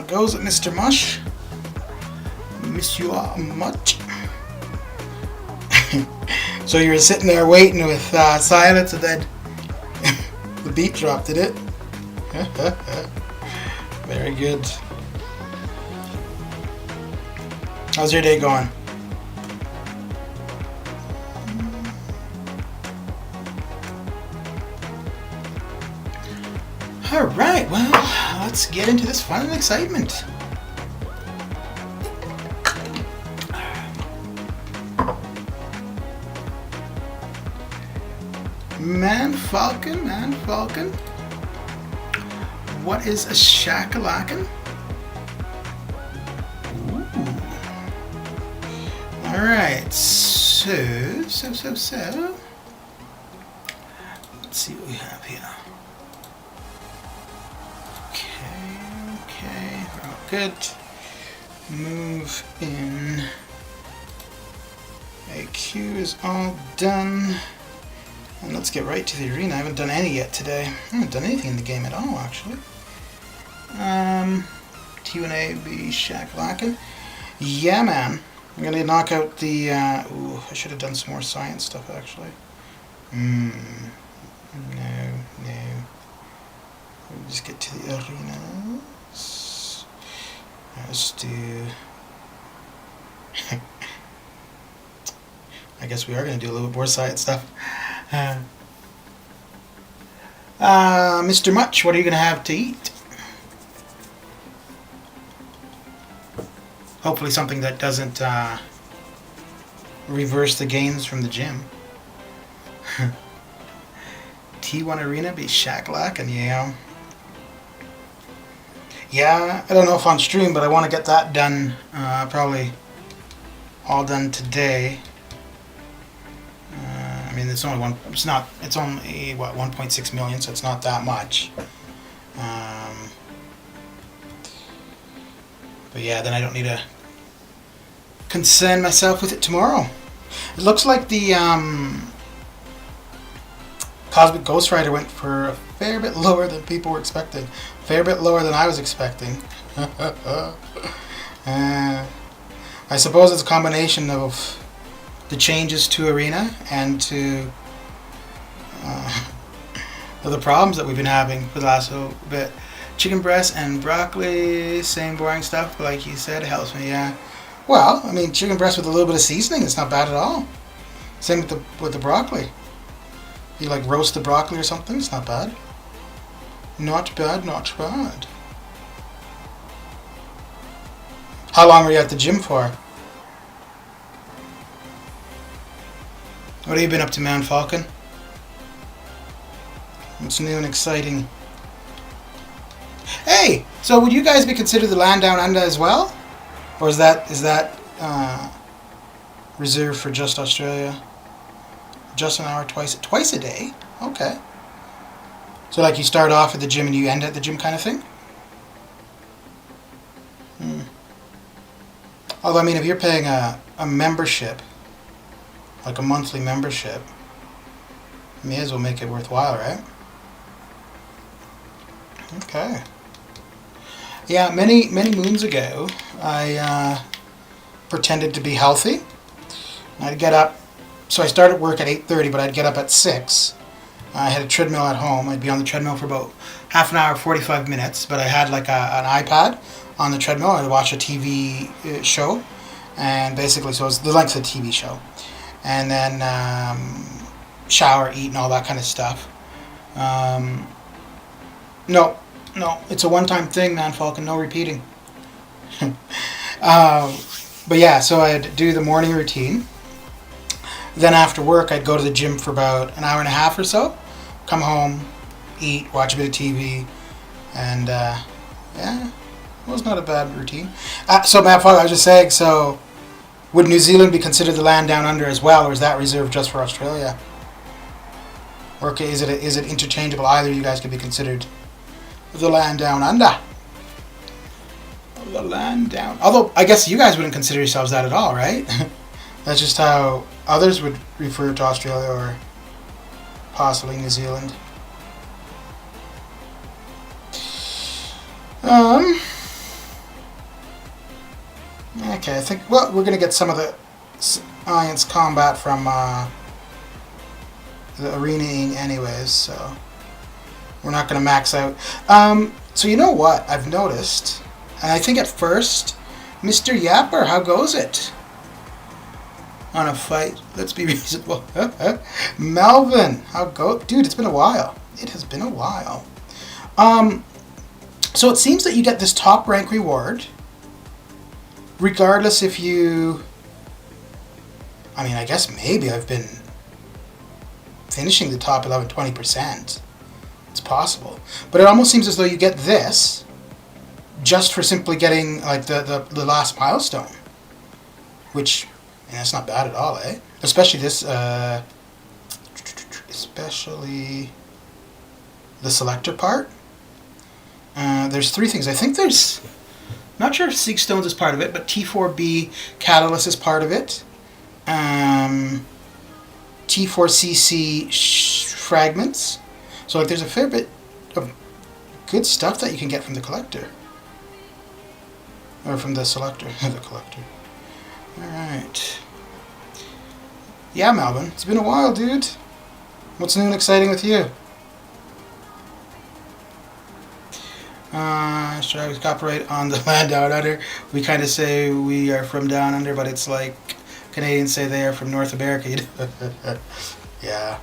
goes it, Mr. Mush? Monsieur Much. So you were sitting there waiting with silence, and then the beat dropped, did it? Very good. How's your day going? Alright, well, let's get into this fun and excitement. Man Falcon. What is a shakalackin? Alright, so. Let's see what we have here. Okay, we're all good. Move in. AQ is all done. And let's get right to the arena. I haven't done any yet today. I haven't done anything in the game at all, actually. T1A be shakalackin. Yeah, man. I'm gonna knock out the. Ooh, I should have done some more science stuff, actually. No. We'll just get to the arenas. Let's do. I guess we are going to do a little bit more science stuff. Mr. Much, what are you going to have to eat? Hopefully something that doesn't reverse the gains from the gym. T1 Arena be shakalackin', yeah. Yeah, I don't know if on stream, but I want to get that done, probably all done today. I mean, it's only it's only, what, 1.6 million, so it's not that much. But yeah, then I don't need to concern myself with it tomorrow. It looks like the Cosmic Ghost Rider went for a fair bit lower than people were expecting. A fair bit lower than I was expecting. I suppose it's a combination of the changes to Arena and to the problems that we've been having for the last little bit. Chicken breast and broccoli, same boring stuff, like you said, helps me, yeah. Well, I mean, chicken breast with a little bit of seasoning, it's not bad at all. Same with the broccoli. You like roast the broccoli or something, it's not bad. Not bad, not bad. How long were you at the gym for? What have you been up to, Man Falcon? What's new and exciting? Hey, so would you guys be considered the land down under as well, or is that reserved for just Australia? Just an hour twice a day. Okay. So like you start off at the gym and you end at the gym, kind of thing. Although I mean, if you're paying a membership, like a monthly membership, you may as well make it worthwhile, right? Okay. Yeah, many moons ago, I pretended to be healthy. I'd get up, so I started work at 8:30, but I'd get up at 6. I had a treadmill at home. I'd be on the treadmill for about half an hour, 45 minutes, but I had like an iPad on the treadmill. I'd watch a TV show, and basically, so it was the length of the TV show. And then shower, eat, and all that kind of stuff. No, it's a one-time thing, Man Falcon, no repeating. But yeah, so I'd do the morning routine. Then after work, I'd go to the gym for about an hour and a half or so. Come home, eat, watch a bit of TV, and yeah, it was not a bad routine. So Man Falcon, I was just saying, so would New Zealand be considered the land down under as well, or is that reserved just for Australia? Or okay, is it interchangeable? Either you guys could be considered the land down under. The land down. Although I guess you guys wouldn't consider yourselves that at all, right? That's just how others would refer to Australia or possibly New Zealand. Okay, I think, well, we're going to get some of the Alliance combat from the arenaing anyways, so we're not going to max out. So you know what I've noticed, and I think at first, Mr. Yapper, how goes it? On a fight, let's be reasonable. Melvin, how go? Dude, it's been a while. It has been a while. So it seems that you get this top rank reward, regardless if you... I mean, I guess maybe I've been finishing the top 11 20%. It's possible. But it almost seems as though you get this just for simply getting like the last milestone. Which, that's not bad at all, eh? Especially this, especially the selector part. There's 3 things. I think there's... Not sure if Seek Stones is part of it, but T4B Catalyst is part of it. T4CC fragments. So like there's a fair bit of good stuff that you can get from the collector. Or from the selector. The collector. Alright. Yeah, Melvin. It's been a while, dude. What's new and exciting with you? Should I copyright on the land down under? We kind of say we are from down under, but it's like Canadians say they are from North America. Yeah.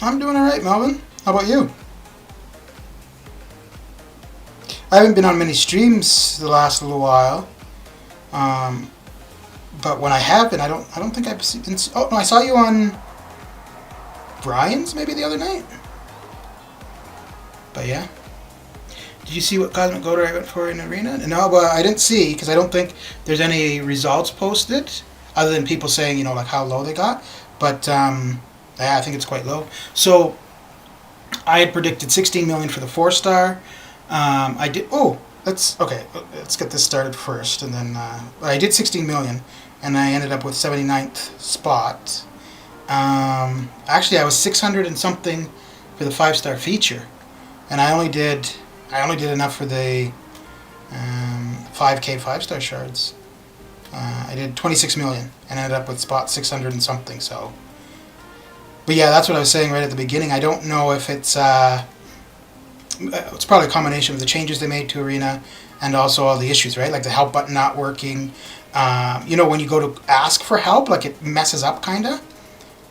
I'm doing alright, Melvin. How about you? I haven't been on many streams the last little while. But when I have been, I don't think I've been... Oh, no, I saw you on Brian's maybe the other night. But yeah. Did you see what Cosmic Goater I went for in Arena? No, but I didn't see, because I don't think there's any results posted, other than people saying, like how low they got. But, yeah, I think it's quite low. So, I had predicted 16 million for the 4-star. I did... Oh, let's get this started first, and then... I did 16 million, and I ended up with 79th spot. Actually, I was 600 and something for the 5-star feature, and I only did enough for the 5K 5-star shards. I did 26 million and ended up with spot 600 and something. So, but yeah, that's what I was saying right at the beginning. I don't know if it's probably a combination of the changes they made to Arena and also all the issues, right? Like the help button not working. When you go to ask for help, like it messes up kinda.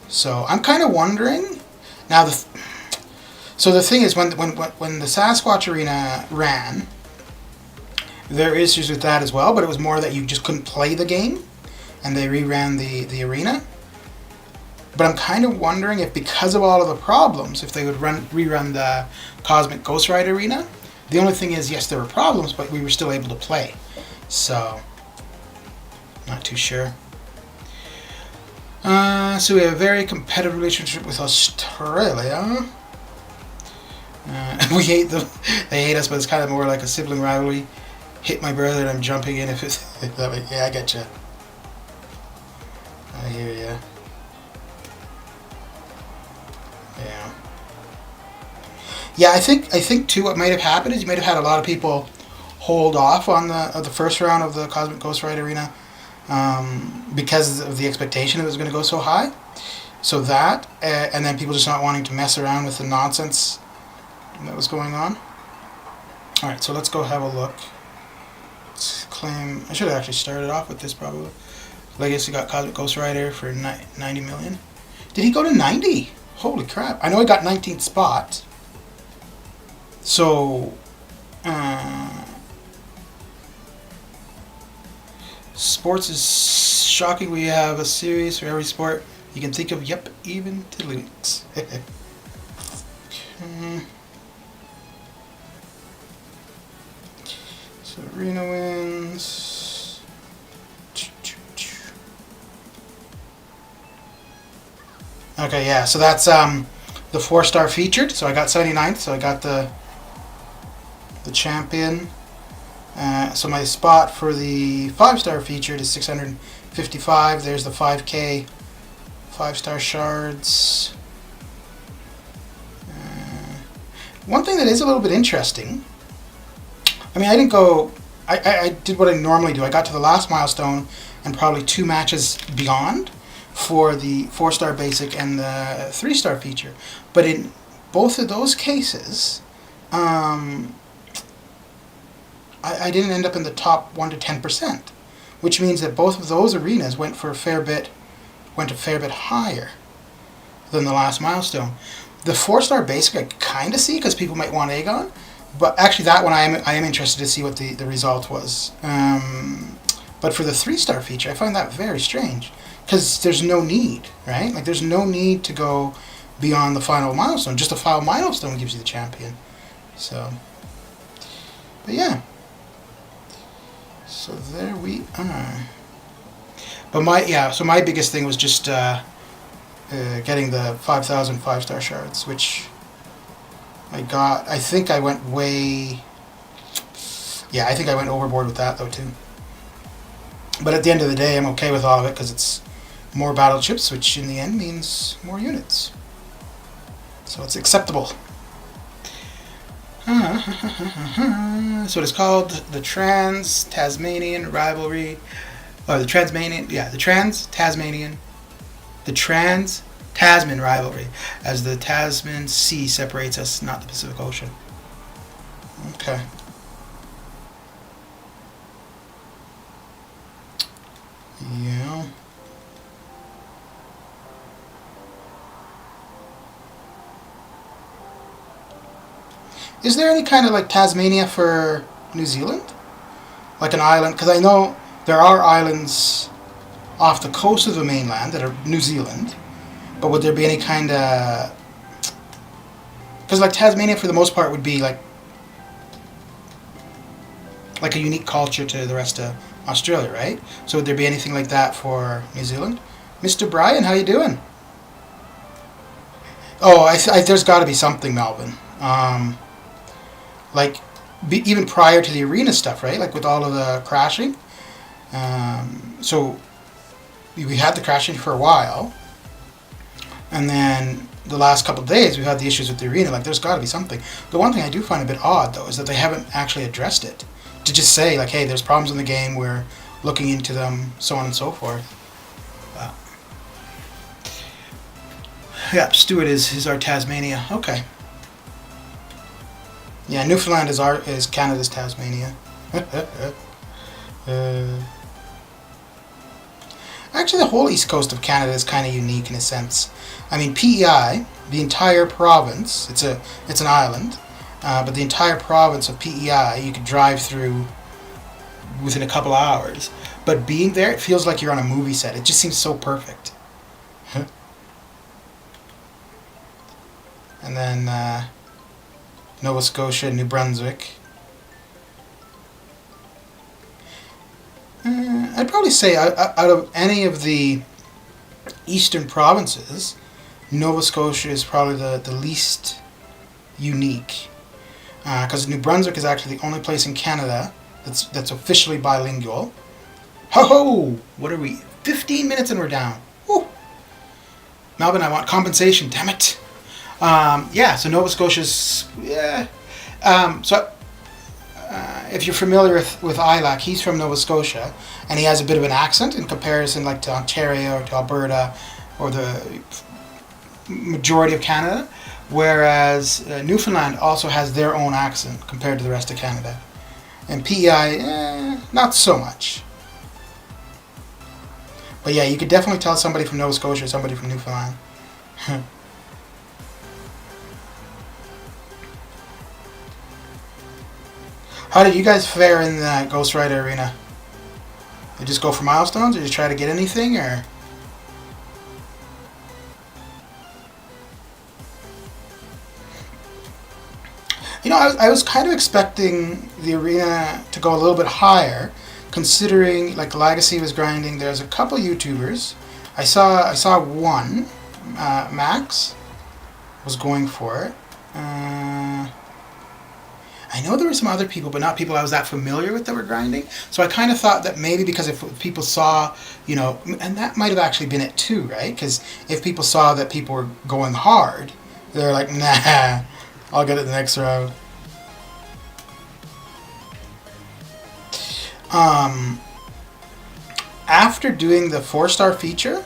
So I'm kind of wondering now. So the thing is, when the Sasquatch Arena ran, there are issues with that as well. But it was more that you just couldn't play the game, and they reran the arena. But I'm kind of wondering if, because of all of the problems, if they would rerun the Cosmic Ghost Rider Arena. The only thing is, yes, there were problems, but we were still able to play. So, not too sure. So we have a very competitive relationship with Australia. We hate them. They hate us, but it's kind of more like a sibling rivalry. Hit my brother and I'm jumping in if it's that way. Yeah, I get you. I hear you. Yeah. Yeah, I think too. What might have happened is you might have had a lot of people hold off on the first round of the Cosmic Ghost Rider Arena because of the expectation it was going to go so high. So that, and then people just not wanting to mess around with the nonsense that was going on. All right, so let's go have a look. Let's claim. I should have actually started off with this probably. Legacy got Cosmic Ghost Rider for 90 million. Did he go to 90? Holy crap! I know he got 19th spot. So, sports is shocking. We have a series for every sport you can think of. Yep, even Tiddlywinks. Okay. So Arena wins. Okay, yeah. So that's the 4-star featured. So I got 79th. So I got the champion. So my spot for the 5-star featured is 655. There's the 5K 5-star shards. One thing that is a little bit interesting I mean, I didn't go. I did what I normally do. I got to the last milestone and probably 2 matches beyond for the 4-star basic and the 3-star feature. But in both of those cases, I didn't end up in the top 1 to 10%, which means that both of those arenas went a fair bit higher than the last milestone. The 4-star basic I kind of see because people might want Aegon, but actually that one I am interested to see what the result was. But for the 3-star feature, I find that very strange because there's no need, right? Like there's no need to go beyond the final milestone. Just a final milestone gives you the champion. So, but yeah. So there we are. But my biggest thing was just getting the 5,000 5-star shards, which I got. I think I went overboard with that though too. But at the end of the day, I'm okay with all of it because it's more battle chips, which in the end means more units. So it's acceptable. So it's called the Trans-Tasmanian Rivalry, or the Trans-Tasman Rivalry, as the Tasman Sea separates us, not the Pacific Ocean. Okay. Yeah. Is there any kind of like Tasmania for New Zealand? Like an island? Because I know there are islands off the coast of the mainland that are New Zealand, but would there be any kind of... Because like Tasmania for the most part would be like a unique culture to the rest of Australia, right? So would there be anything like that for New Zealand? Mr. Brian, how you doing? Oh, there's got to be something, Melvin. Even prior to the arena stuff, right? Like with all of the crashing. So we had the crashing for a while, and then the last couple of days we had the issues with the arena. Like there's got to be something. The one thing I do find a bit odd though is that they haven't actually addressed it. To just say like, hey, there's problems in the game, we're looking into them, so on and so forth. Yeah, Stuart is our Tasmania. Okay. Yeah, Newfoundland is Canada's Tasmania. Actually, the whole east coast of Canada is kind of unique in a sense. I mean, PEI, the entire province, it's an island, but the entire province of PEI you could drive through within a couple hours. But being there, it feels like you're on a movie set. It just seems so perfect. And then Nova Scotia, New Brunswick. I'd probably say out of any of the eastern provinces, Nova Scotia is probably the least unique. Because New Brunswick is actually the only place in Canada that's officially bilingual. Ho! What are we? 15 minutes and we're down. Woo! Melbourne, I want compensation, damn it. So Nova Scotia's... Yeah. If you're familiar with Ilac, he's from Nova Scotia, and he has a bit of an accent in comparison like to Ontario or to Alberta or the majority of Canada, whereas Newfoundland also has their own accent compared to the rest of Canada. And PEI, not so much. But yeah, you could definitely tell somebody from Nova Scotia or somebody from Newfoundland. How did you guys fare in the Ghost Rider arena? Did you just go for milestones, or did you try to get anything, or? You know, I was kind of expecting the arena to go a little bit higher, considering like Legacy was grinding. There's a couple YouTubers. I saw one, Max, was going for it. I know there were some other people, but not people I was that familiar with that were grinding. So I kind of thought that maybe because if people saw, you know, and that might have actually been it too, right? Because if people saw that people were going hard, they're like, nah, I'll get it the next round. Um, After doing the 4-star feature,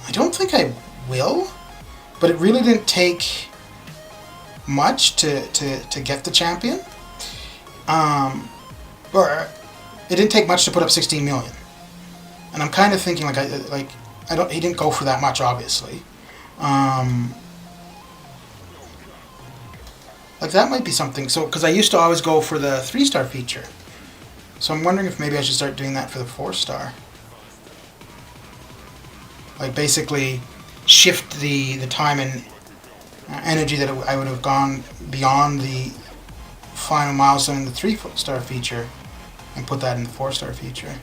I don't think I will, but it really didn't take much to get the champion. Or it didn't take much to put up 16 million. And I'm kind of thinking he didn't go for that much, obviously. Like that might be something. So because I used to always go for the 3-star feature. So I'm wondering if maybe I should start doing that for the 4-star. Like basically shift the time and energy that I would have gone beyond the final milestone in the 3-star feature and put that in the 4-star feature.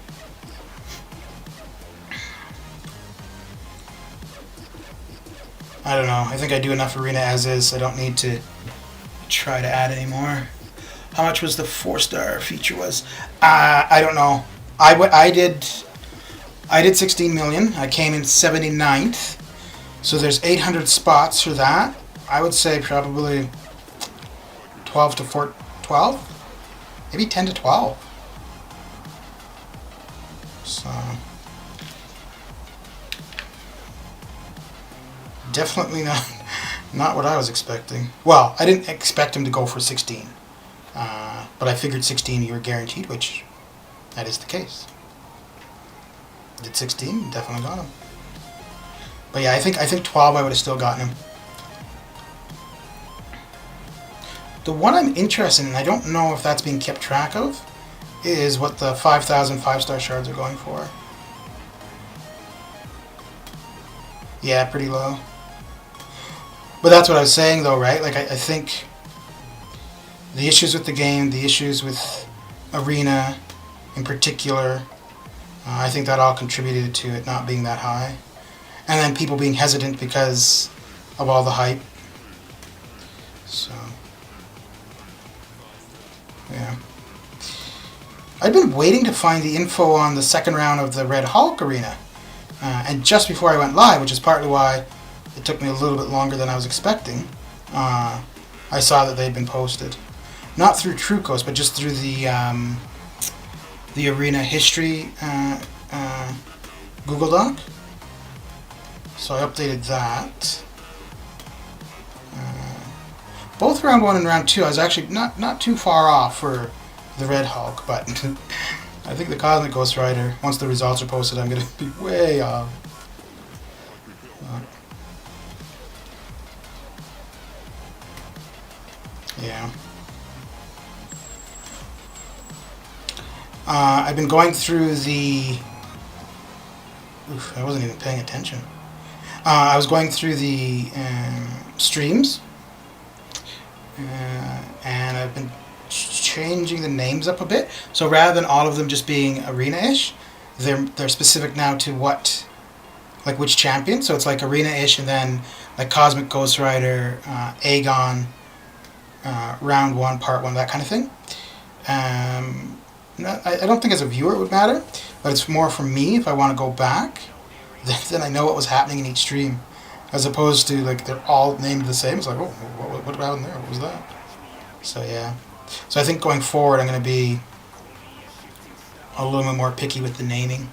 I don't know. I think I do enough arena as is. I don't need to try to add any more. How much was the 4-star feature was? I don't know. I did 16 million. I came in 79th. So there's 800 spots for that. I would say probably 12 to 12. Maybe 10 to 12. So definitely not what I was expecting. Well, I didn't expect him to go for 16. But I figured 16 you were guaranteed, which that is the case. Did 16, definitely got him. But yeah, I think 12 I would have still gotten him. The one I'm interested in, I don't know if that's being kept track of, is what the 5,000 5-star shards are going for. Yeah, pretty low. But that's what I was saying though, right? Like I think the issues with the game, the issues with Arena in particular, I think that all contributed to it not being that high. And then people being hesitant because of all the hype. So, yeah. I've been waiting to find the info on the second round of the Red Hulk Arena. And just before I went live, which is partly why it took me a little bit longer than I was expecting, I saw that they'd been posted. Not through Trucos, but just through the Arena history Google Doc. So I updated that. Both round 1 and round 2, I was actually not too far off for the Red Hulk, but I think the Cosmic Ghost Rider, once the results are posted, I'm going to be way off. Yeah. I've been going through the... Oof, I wasn't even paying attention. I was going through the streams, and I've been changing the names up a bit. So rather than all of them just being arena-ish, they're specific now to what, like which champion. So it's like arena-ish, and then like Cosmic Ghost Rider, Aegon, round 1, part 1, that kind of thing. I don't think as a viewer it would matter, but it's more for me if I want to go back, then I know what was happening in each stream, as opposed to like they're all named the same. It's like, oh, what happened there? What was that? So yeah. So I think going forward I'm going to be a little bit more picky with the naming.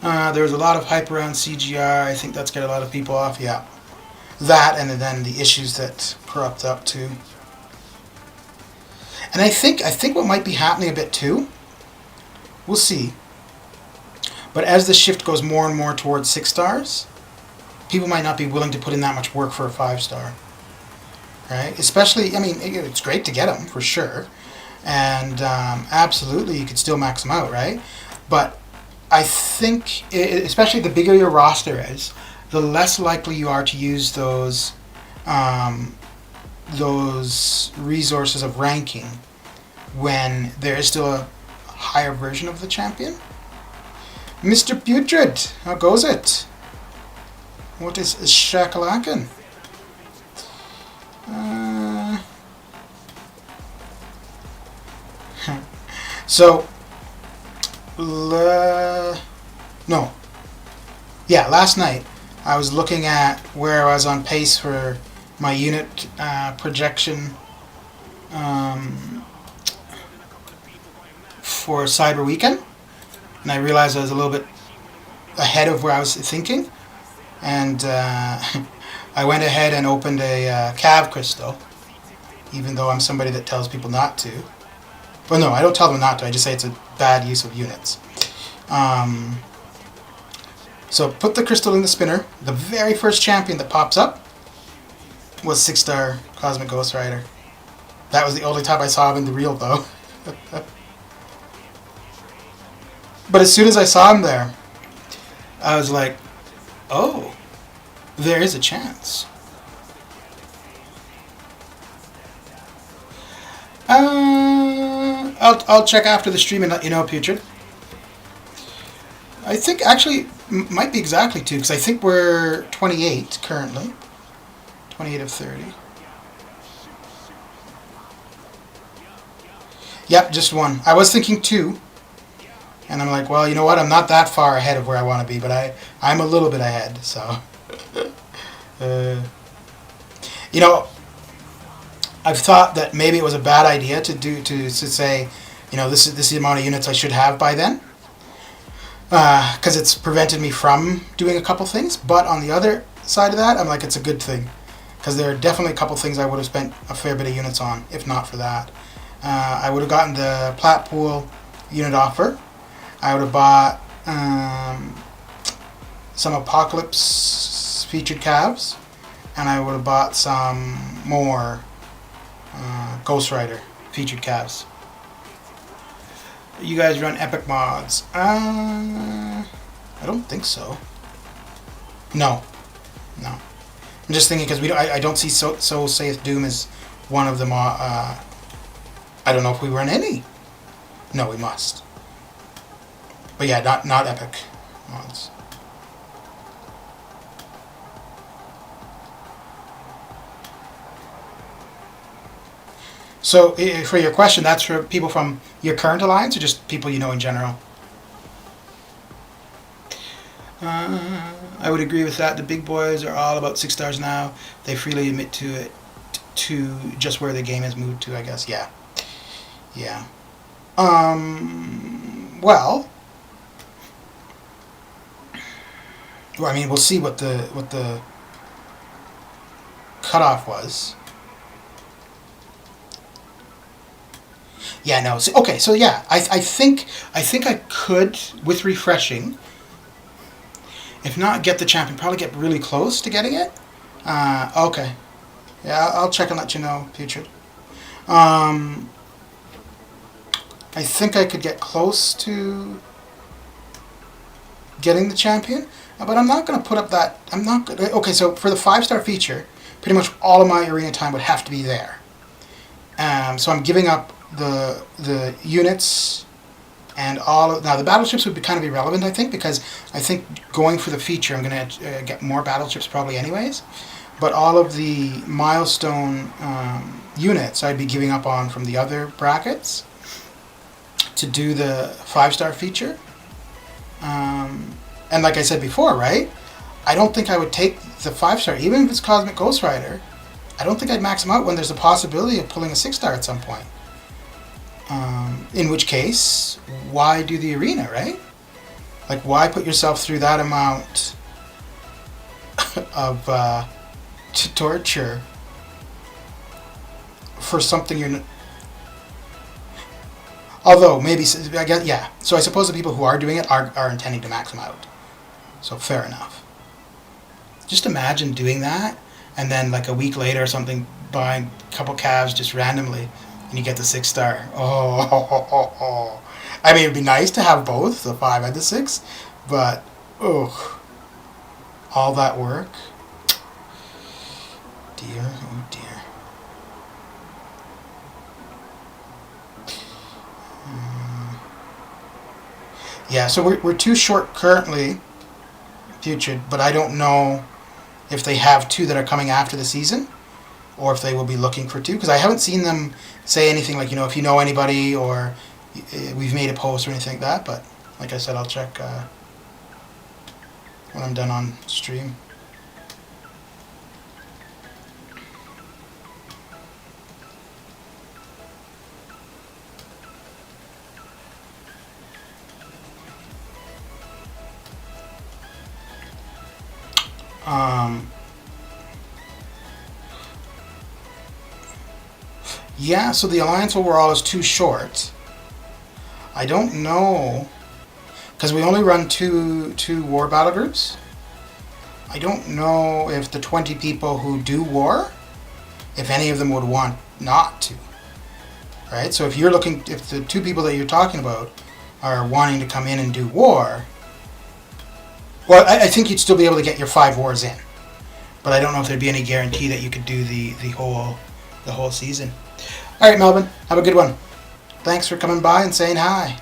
There was a lot of hype around CGR. I think that's got a lot of people off. Yeah. That and then the issues that corrupt up too. And I think what might be happening a bit too, we'll see, but as the shift goes more and more towards 6 stars, people might not be willing to put in that much work for a 5-star, right? Especially, I mean, it's great to get them, for sure, and absolutely you could still max them out, right? But I think, especially the bigger your roster is, the less likely you are to use those resources of ranking when there is still a higher version of the champion. Mr. Putrid, how goes it? What is shakalakin? So, no. Yeah, last night I was looking at where I was on pace for my unit projection for Cyber Weekend, and I realized I was a little bit ahead of where I was thinking, and I went ahead and opened a Cav crystal, even though I'm somebody that tells people not to. Well, no, I don't tell them not to. I just say it's a bad use of units. So put the crystal in the spinner. The very first champion that pops up was 6-star Cosmic Ghost Rider. That was the only time I saw him in the reel, though. But as soon as I saw him there, I was like, oh, there is a chance. I'll check after the stream and let you know, Putrid. I think actually might be exactly 2, because I think we're 28 currently. 28 of 30. Yep, just 1. I was thinking 2. And I'm like, well, you know what? I'm not that far ahead of where I want to be, but I'm a little bit ahead, so. You know, I've thought that maybe it was a bad idea to say, you know, this is the amount of units I should have by then, because it's prevented me from doing a couple things. But on the other side of that, I'm like, it's a good thing, because there are definitely a couple things I would have spent a fair bit of units on if not for that. I would have gotten the Platpool unit offer. I would have bought some Apocalypse featured calves, and I would have bought some more Ghost Rider featured calves. You guys run Epic mods? I don't think so. No. I'm just thinking because I don't see so saith Doom as one of them. I don't know if we run any. No, we must. But yeah, not Epic mods. So, for your question, that's for people from your current alliance, or just people you know in general? I would agree with that. The big boys are all about 6 stars now. They freely admit to it, to just where the game has moved to, I guess. Yeah. Well, I mean, we'll see what the cutoff was. Yeah, no. So, okay, so yeah, I think I could, with refreshing, if not get the champion, probably get really close to getting it. Okay. Yeah, I'll check and let you know, Putrid. I think I could get close to getting the champion, but I'm not going to put up that. I'm not going to. Okay, so for the 5-star feature, pretty much all of my arena time would have to be there. So I'm giving up the units and all of, now the battleships would be kind of irrelevant, I think, because I think going for the feature I'm going to get more battleships probably anyways, but all of the milestone units I'd be giving up on from the other brackets to do the 5-star feature. And like I said before, right, I don't think I would take the 5-star, even if it's Cosmic Ghost Rider. I don't think I'd max them out when there's a possibility of pulling a 6-star at some point. In which case, why do the arena, right? Like, why put yourself through that amount of torture for something you're... Although, maybe, I guess, yeah. So I suppose the people who are doing it are intending to max them out. So fair enough. Just imagine doing that, and then like a week later or something, buying a couple calves just randomly, and you get the 6-star. Oh. I mean, it'd be nice to have both, the 5 and the 6, but, all that work. Dear, oh dear. Yeah, so we're too short currently, Putrid, but I don't know if they have 2 that are coming after the season, or if they will be looking for 2, because I haven't seen them say anything like, if you know anybody, or we've made a post or anything like that, but like I said, I'll check when I'm done on stream. Um, yeah, so the alliance overall is too short. I don't know, because we only run two war battle groups. I don't know if the 20 people who do war, if any of them would want not to. Right? So if the two people that you're talking about are wanting to come in and do war, well, I think you'd still be able to get your 5 wars in. But I don't know if there'd be any guarantee that you could do the whole season. All right, Melvin, have a good one. Thanks for coming by and saying hi.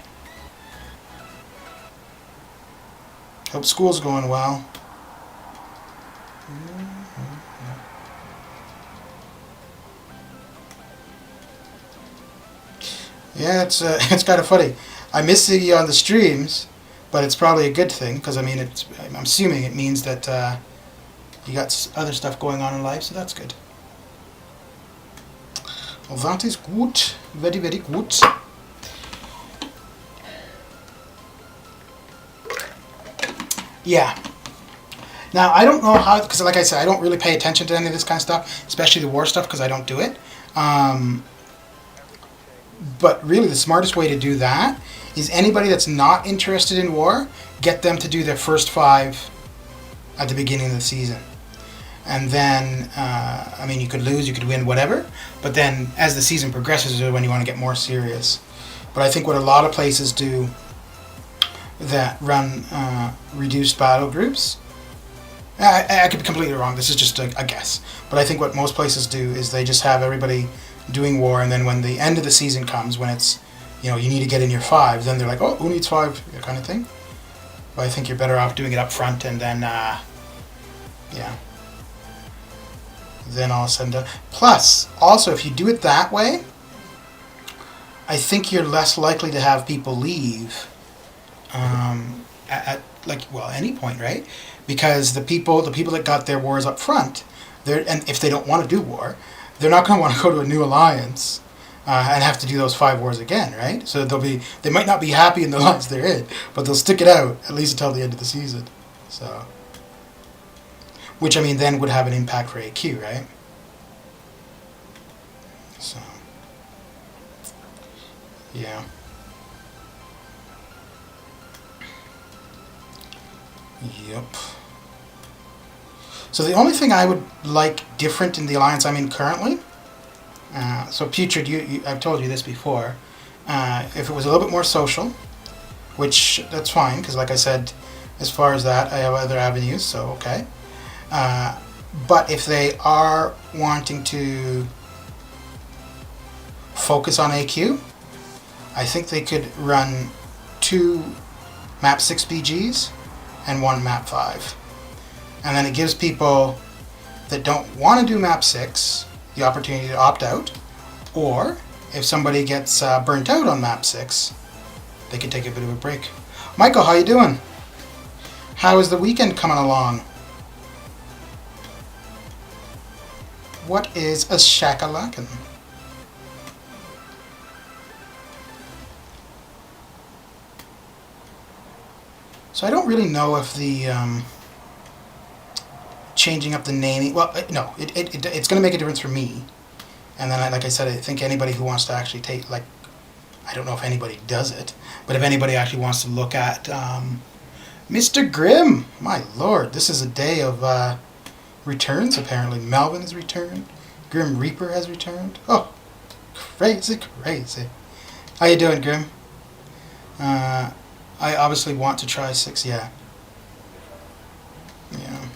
Hope school's going well. Yeah, it's it's kind of funny. I miss seeing you on the streams, but it's probably a good thing because I'm assuming it means that you got other stuff going on in life, so that's good. Well, that is good, very very good. Yeah. Now I don't know how, because like I said, I don't really pay attention to any of this kind of stuff, especially the war stuff, because I don't do it. But really, the smartest way to do that is anybody that's not interested in war, get them to do their first 5 at the beginning of the season. And then, I mean, you could lose, you could win, whatever. But then, as the season progresses, is when you want to get more serious. But I think what a lot of places do that run reduced battle groups, I could be completely wrong, this is just a guess. But I think what most places do is they just have everybody doing war, and then when the end of the season comes, when it's, you need to get in your 5, then they're like, oh, who needs 5, kind of thing. But I think you're better off doing it up front, and then, then all of a sudden. Plus, also, if you do it that way, I think you're less likely to have people leave at any point, right? Because the people that got their wars up front, and if they don't want to do war, they're not going to want to go to a new alliance and have to do those 5 wars again, right? So they might not be happy in the alliance they're in, but they'll stick it out at least until the end of the season. So, which I mean then would have an impact for AQ, right? So, yeah. Yep. So the only thing I would like different in the alliance I'm in currently, so Putrid, I've told you this before, if it was a little bit more social, which that's fine, because like I said, as far as that, I have other avenues, so okay. But if they are wanting to focus on AQ, I think they could run 2 map 6 BGs and 1 map 5. And then it gives people that don't want to do map 6 the opportunity to opt out, or if somebody gets burnt out on map 6, they can take a bit of a break. Michael, how you doing? How is the weekend coming along? What is a shakalackin? So I don't really know if the changing up the naming, well, no, it's going to make a difference for me. And then, like I said, I think anybody who wants to actually take, like, I don't know if anybody does it, but if anybody actually wants to look at Mr. Grimm, my lord, this is a day of returns, apparently. Melvin has returned. Grim Reaper has returned. Oh, crazy, crazy. How you doing, Grim? I obviously want to try 6, yeah. Yeah.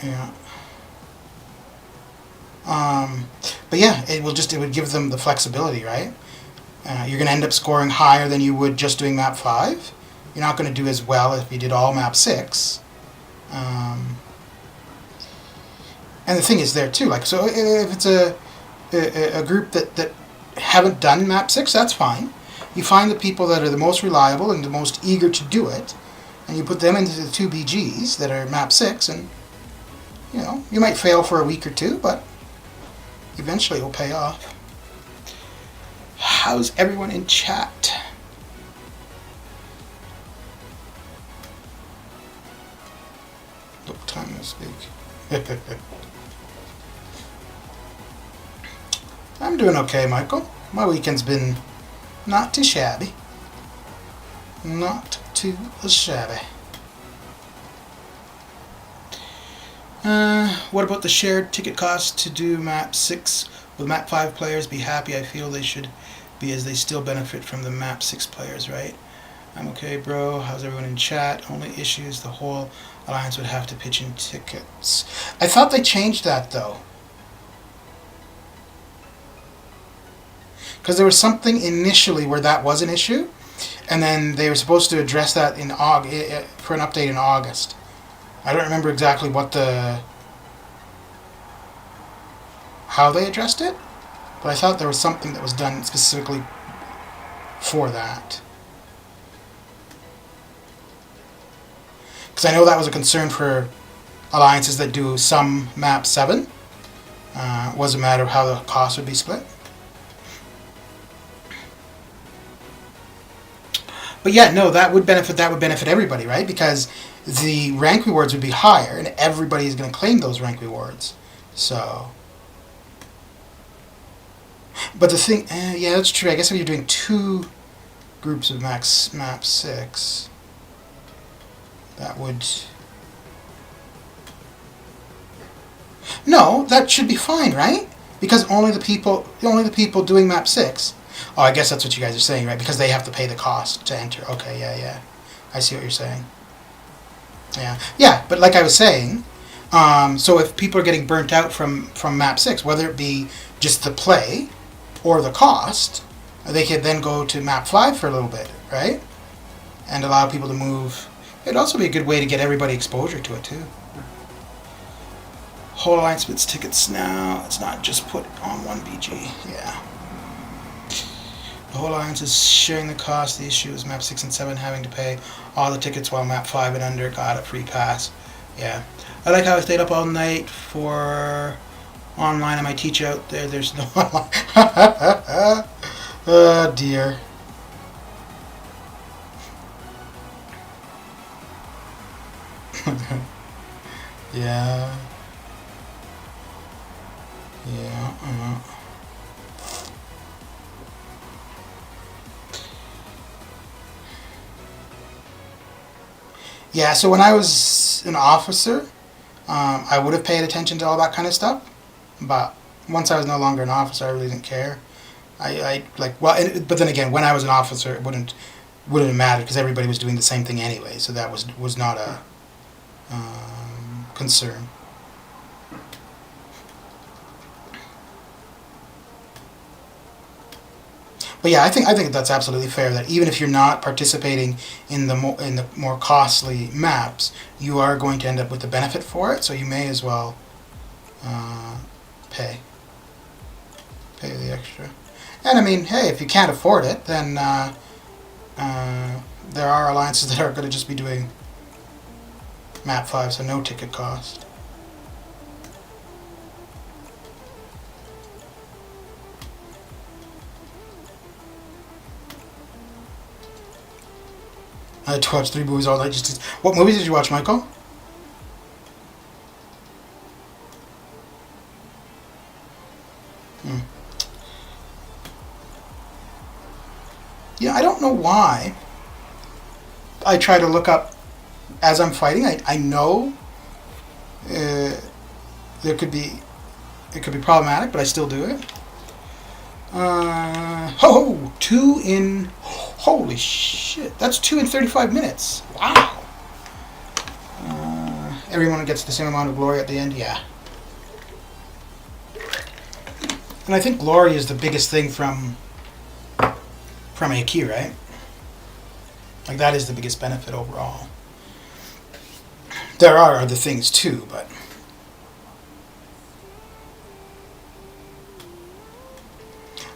Yeah. But yeah, it would give them the flexibility, right? You're going to end up scoring higher than you would just doing map 5. You're not going to do as well if you did all map 6. And the thing is there too, like, so if it's a group that haven't done map 6, that's fine. You find the people that are the most reliable and the most eager to do it, and you put them into the 2 BGs that are map 6, and you might fail for a week or 2, but eventually it will pay off. How's everyone in chat? I'm doing okay, Michael. My weekend's been not too shabby. Not too shabby. What about the shared ticket cost to do map 6 with map 5 players? Be happy. I feel they should be, as they still benefit from the map 6 players, right? I'm okay, bro. How's everyone in chat? Only issues, the whole alliance would have to pitch in tickets. I thought they changed that, though. Because there was something initially where that was an issue, and then they were supposed to address that in for an update in August. I don't remember exactly how they addressed it, but I thought there was something that was done specifically for that. Because I know that was a concern for alliances that do some map 7. Was a matter of how the cost would be split. But yeah, no, that would benefit everybody, right? Because the rank rewards would be higher, and everybody is going to claim those rank rewards. So, but the thing, yeah, that's true. I guess if you're doing 2 groups of map 6, that would. No, that should be fine, right? Because only the people doing map 6. Oh, I guess that's what you guys are saying, right? Because they have to pay the cost to enter. Okay, yeah. I see what you're saying. Yeah, but like I was saying, so if people are getting burnt out from map 6, whether it be just the play or the cost, they could then go to map 5 for a little bit, right? And allow people to move. It'd also be a good way to get everybody exposure to it, too. Whole alliance splits tickets now. It's not just put on one BG. Yeah. The whole alliance is sharing the cost. The issue is map 6 and 7 having to pay all the tickets, while map 5 and under got a free pass. Yeah. I like how I stayed up all night for online. I might teach out there. There's no online. Oh, dear. Yeah. Yeah. Yeah, so when I was an officer, I would have paid attention to all that kind of stuff. But once I was no longer an officer, I really didn't care. But then again, when I was an officer, it wouldn't have mattered because everybody was doing the same thing anyway. So that was not a concern. But yeah, I think that's absolutely fair. That even if you're not participating in the more costly maps, you are going to end up with the benefit for it. So you may as well pay the extra. And I mean, hey, if you can't afford it, then there are alliances that are going to just be doing map 5, so no ticket cost. I had to watch 3 movies all night. What movies did you watch, Michael? Yeah, I don't know why. I try to look up as I'm fighting. I know it could be problematic, but I still do it. Holy shit, that's 2 in 35 minutes. Wow. Everyone gets the same amount of glory at the end, yeah. And I think glory is the biggest thing from AQ, right? Like, that is the biggest benefit overall. There are other things too, but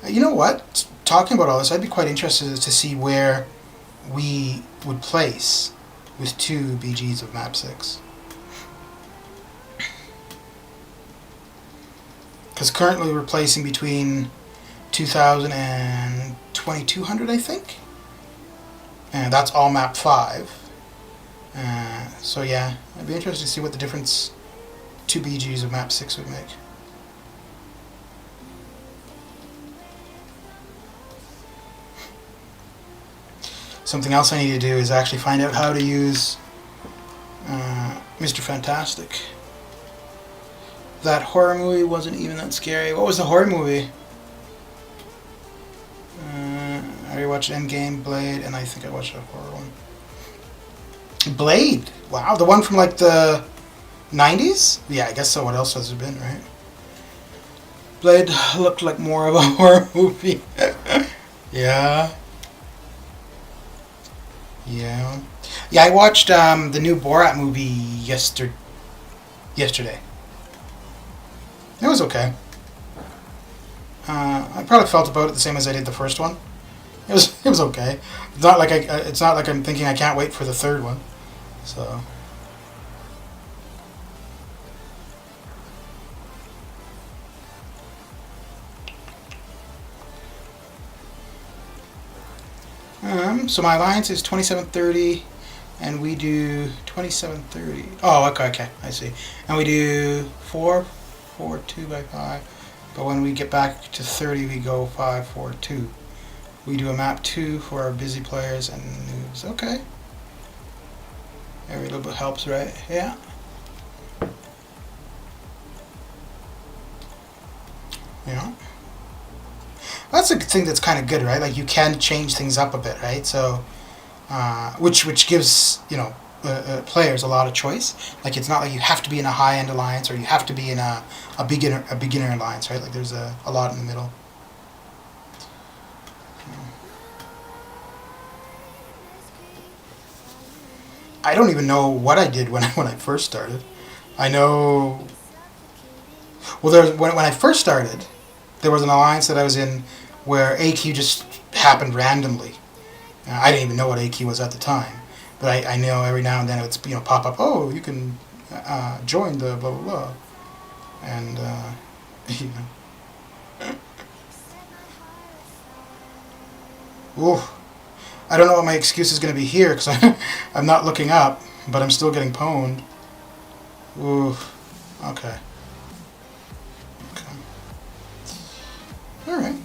you know what? Talking about all this, I'd be quite interested to see where we would place with 2 BGs of map 6. Because currently we're placing between 2,000 and 2,200, I think. And that's all map 5. So yeah, I'd be interested to see what the difference 2 BGs of map 6 would make. Something else I need to do is actually find out how to use Mr. Fantastic. That horror movie wasn't even that scary. What was the horror movie? I already watched Endgame, Blade, and I think I watched a horror one. Blade! Wow, the one from like the 90s? Yeah, I guess so. What else has it been, right? Blade looked like more of a horror movie. Yeah. Yeah. Yeah, I watched the new Borat movie yesterday. It was okay. I probably felt about it the same as I did the first one. It was okay. It's not like I'm thinking I can't wait for the third one. So. So my alliance is 2730, and we do 2730. Oh, okay, I see. And we do 442 by 5. But when we get back to 30, we go 542. We do a map 2 for our busy players and noobs. Okay. Every little bit helps, right? Yeah. Yeah. That's a thing that's kind of good, right? Like you can change things up a bit, right? So, which gives players a lot of choice. Like it's not like you have to be in a high-end alliance or you have to be in a beginner alliance, right? Like there's a lot in the middle. I don't even know what I did when I first started. I know. Well, when I first started, there was an alliance that I was in where AQ just happened randomly. I didn't even know what AQ was at the time, but I know every now and then it's pop up. Oh, you can join the blah blah blah, and Ooh, I don't know what my excuse is going to be here because I'm not looking up, but I'm still getting pwned. Ooh, okay. Alright.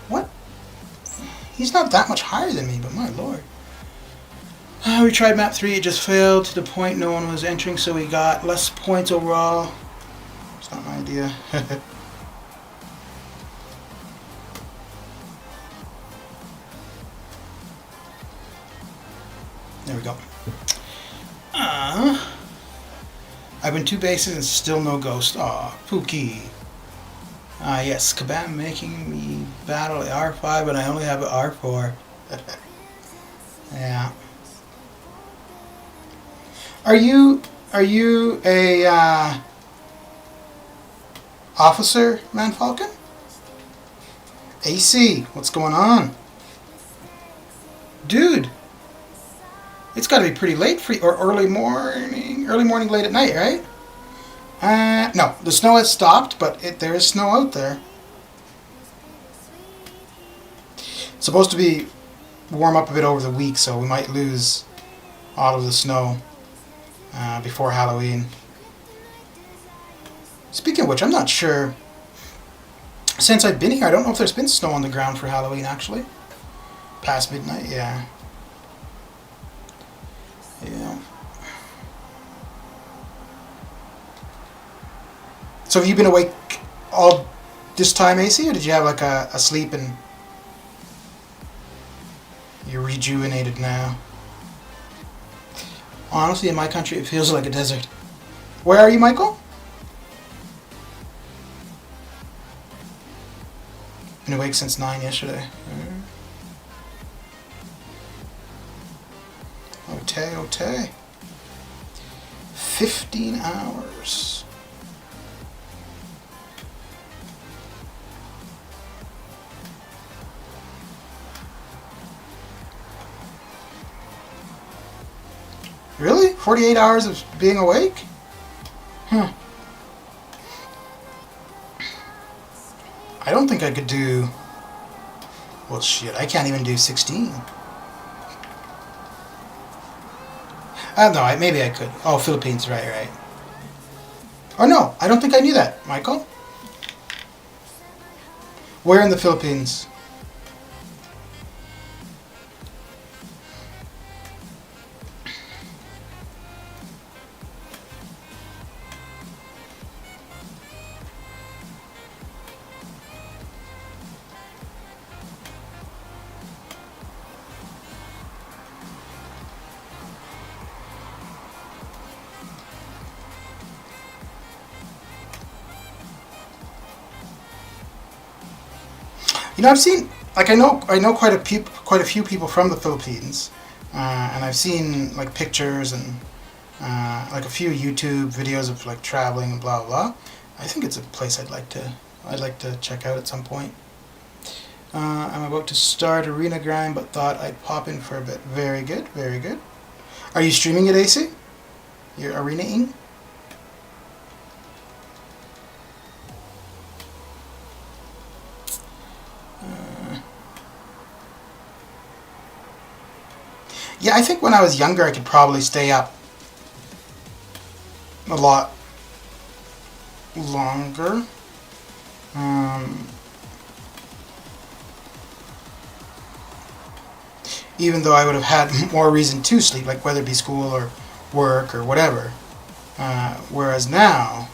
What? He's not that much higher than me, but my lord. We tried map 3, it just failed to the point no one was entering, so we got less points overall. It's not my idea. There we go. I've been 2 bases and still no ghost. Aw, Pookie. Yes, Kabam making me battle R5, but I only have an R4. Yeah. Are you a officer, Man Falcon? AC, what's going on? Dude, it's got to be pretty late for you, or early morning, late at night, right? No, the snow has stopped, but there is snow out there. It's supposed to be warm up a bit over the week, so we might lose all of the snow before Halloween. Speaking of which, I'm not sure. Since I've been here, I don't know if there's been snow on the ground for Halloween, actually. Past midnight, yeah. Yeah. So have you been awake all this time, AC, or did you have like a sleep and you're rejuvenated now? Honestly, in my country, it feels like a desert. Where are you, Michael? Been awake since 9 yesterday. Ote. 15 hours. Really? 48 hours of being awake? Huh. I don't think I could do... Well, shit, I can't even do 16. No, maybe I could. Oh, Philippines, right. Oh no, I don't think I knew that, Michael. Where in the Philippines? You know, I've seen like I know quite a few people from the Philippines, and I've seen like pictures and like a few YouTube videos of like traveling and blah blah. I think it's a place I'd like to check out at some point. I'm about to start Arena Grind, but thought I'd pop in for a bit. Very good, very good. Are you streaming it, AC? You're arenaing? Yeah, I think when I was younger, I could probably stay up a lot longer. Even though I would have had more reason to sleep, like whether it be school or work or whatever. Whereas now,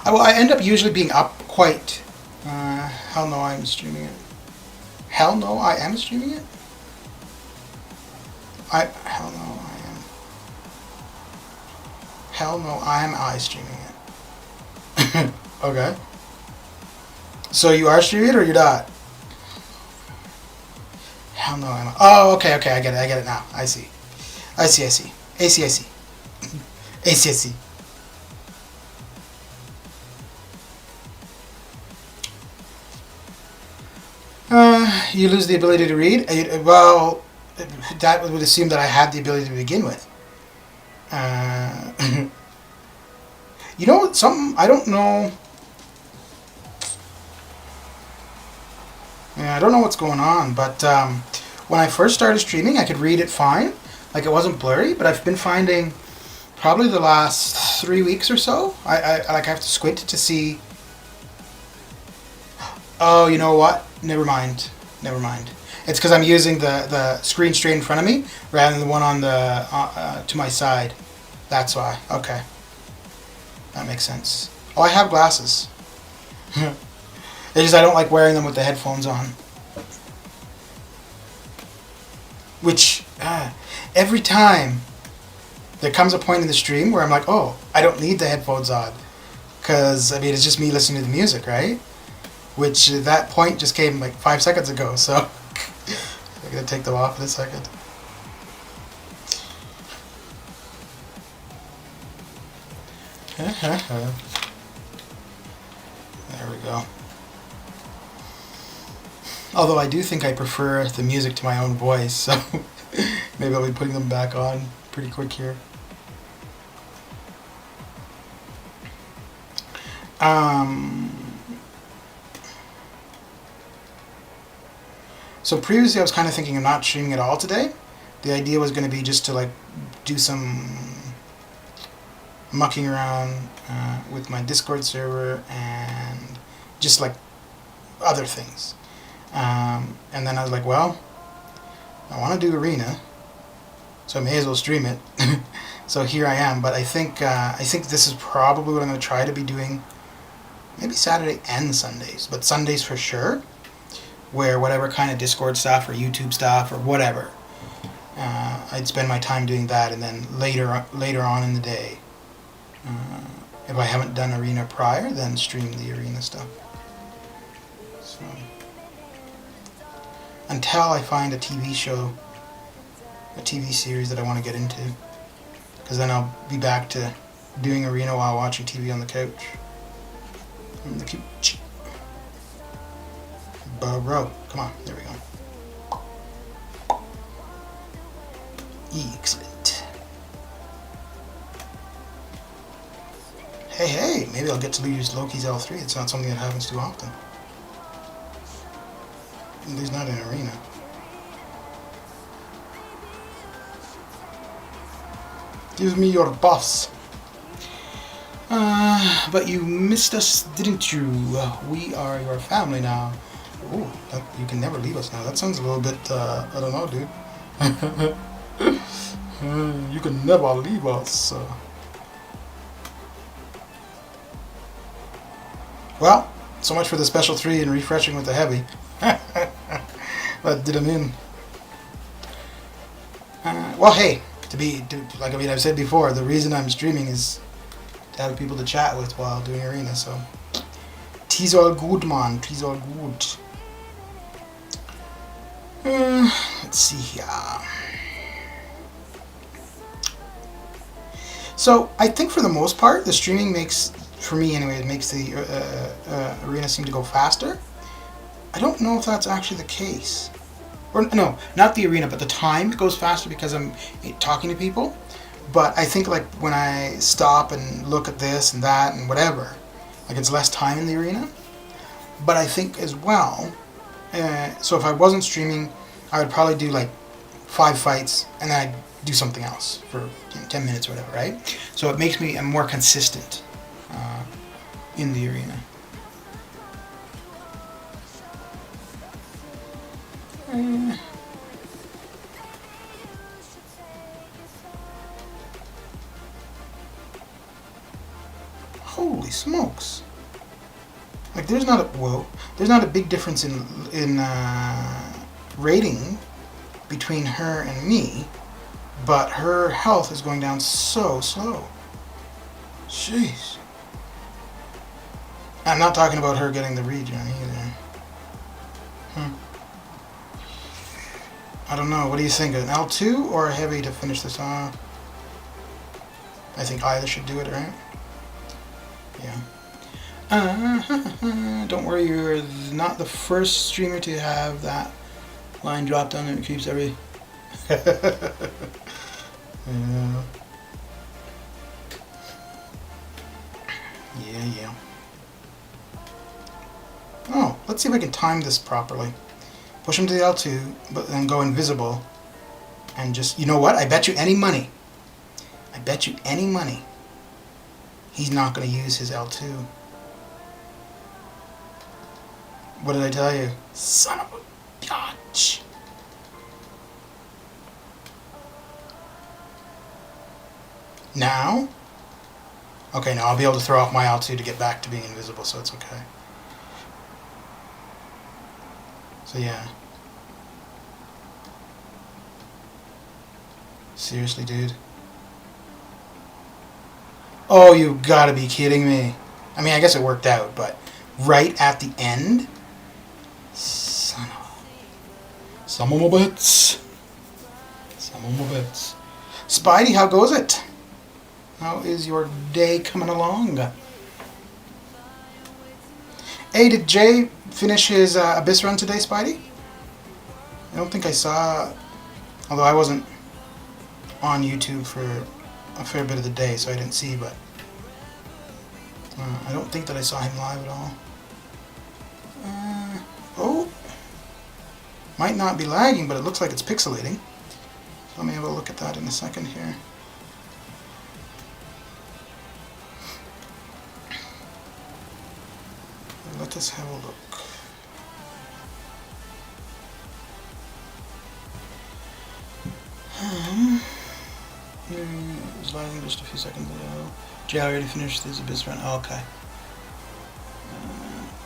I end up usually being up quite. Hell no, I'm streaming it. Hell no, I am streaming it. Hell no, I am. Hell no, I streaming it. Okay. So you are streaming it or you're not? Hell no, I'm. Oh, okay, I get it now. I see. AC. You lose the ability to read? Well, that would assume that I had the ability to begin with. You know, something, I don't know. Yeah, I don't know what's going on, but when I first started streaming, I could read it fine. Like, it wasn't blurry, but I've been finding probably the last 3 weeks or so, I have to squint to see. Oh, you know what? Never mind. It's because I'm using the screen straight in front of me rather than the one on the to my side. That's why. Okay. That makes sense. Oh, I have glasses. It's just I don't like wearing them with the headphones on. Which, every time there comes a point in the stream where I'm like, oh, I don't need the headphones on. Because, I mean, it's just me listening to the music, right? Which, that point just came like 5 seconds ago, so I'm going to take them off in a second. There we go. Although I do think I prefer the music to my own voice, so maybe I'll be putting them back on pretty quick here. So previously I was kind of thinking of not streaming at all today. The idea was going to be just to like do some mucking around with my Discord server and just like other things. And then I was like, well, I want to do Arena, so I may as well stream it. So here I am. But I think this is probably what I'm going to try to be doing. Maybe Saturday and Sundays, but Sundays for sure. Where whatever kind of Discord stuff or YouTube stuff or whatever, I'd spend my time doing that, and then later on in the day, if I haven't done Arena prior, then stream the Arena stuff. So until I find a TV show, a TV series that I want to get into, because then I'll be back to doing Arena while watching TV on the couch. On the couch. Bro, come on, there we go. Excellent. Hey, maybe I'll get to use Loki's L3. It's not something that happens too often. At least not in Arena. Give me your buffs. But you missed us, didn't you? We are your family now. Ooh, you can never leave us now. That sounds a little bit, I don't know, dude. You can never leave us. Well, so much for the special 3 and refreshing with the heavy. That did him in. Well, hey, I've said before, the reason I'm streaming is to have people to chat with while doing arena, so tis all good, man. Tis all good. Let's see here. So I think for the most part, the streaming makes, for me anyway, it makes the arena seem to go faster. I don't know if that's actually the case. Or no, not the arena, but the time goes faster because I'm talking to people. But I think like when I stop and look at this and that and whatever, like it's less time in the arena. But I think as well, so if I wasn't streaming, I would probably do like 5 fights and then I'd do something else for 10 minutes or whatever, right? So it makes me more consistent in the arena. Holy smokes! Like there's not a big difference in rating between her and me, but her health is going down so slow. Jeez. I'm not talking about her getting the regen either. I don't know. What do you think? An L2 or a heavy to finish this off? I think either should do it, right? Yeah. Don't worry, you're not the first streamer to have that line drop down and it keeps every... Yeah. Yeah. Oh, let's see if I can time this properly. Push him to the L2, but then go invisible. And just, you know what? I bet you any money. He's not going to use his L2. What did I tell you? Son of a bitch. Now? Okay, now I'll be able to throw off my L2 to get back to being invisible, so it's okay. So yeah. Seriously, dude. Oh, you gotta be kidding me. I mean, I guess it worked out, but right at the end? Son of... Some of my bits. Spidey, how goes it? How is your day coming along? Hey, did Jay finish his Abyss run today, Spidey? I don't think I saw... Although I wasn't on YouTube for a fair bit of the day, so I didn't see, but... I don't think that I saw him live at all. Oh! Might not be lagging, but it looks like it's pixelating. So let me have a look at that in a second here. Let us have a look. It was lagging just a few seconds ago. Jay already finished his Abyss run. Oh, okay.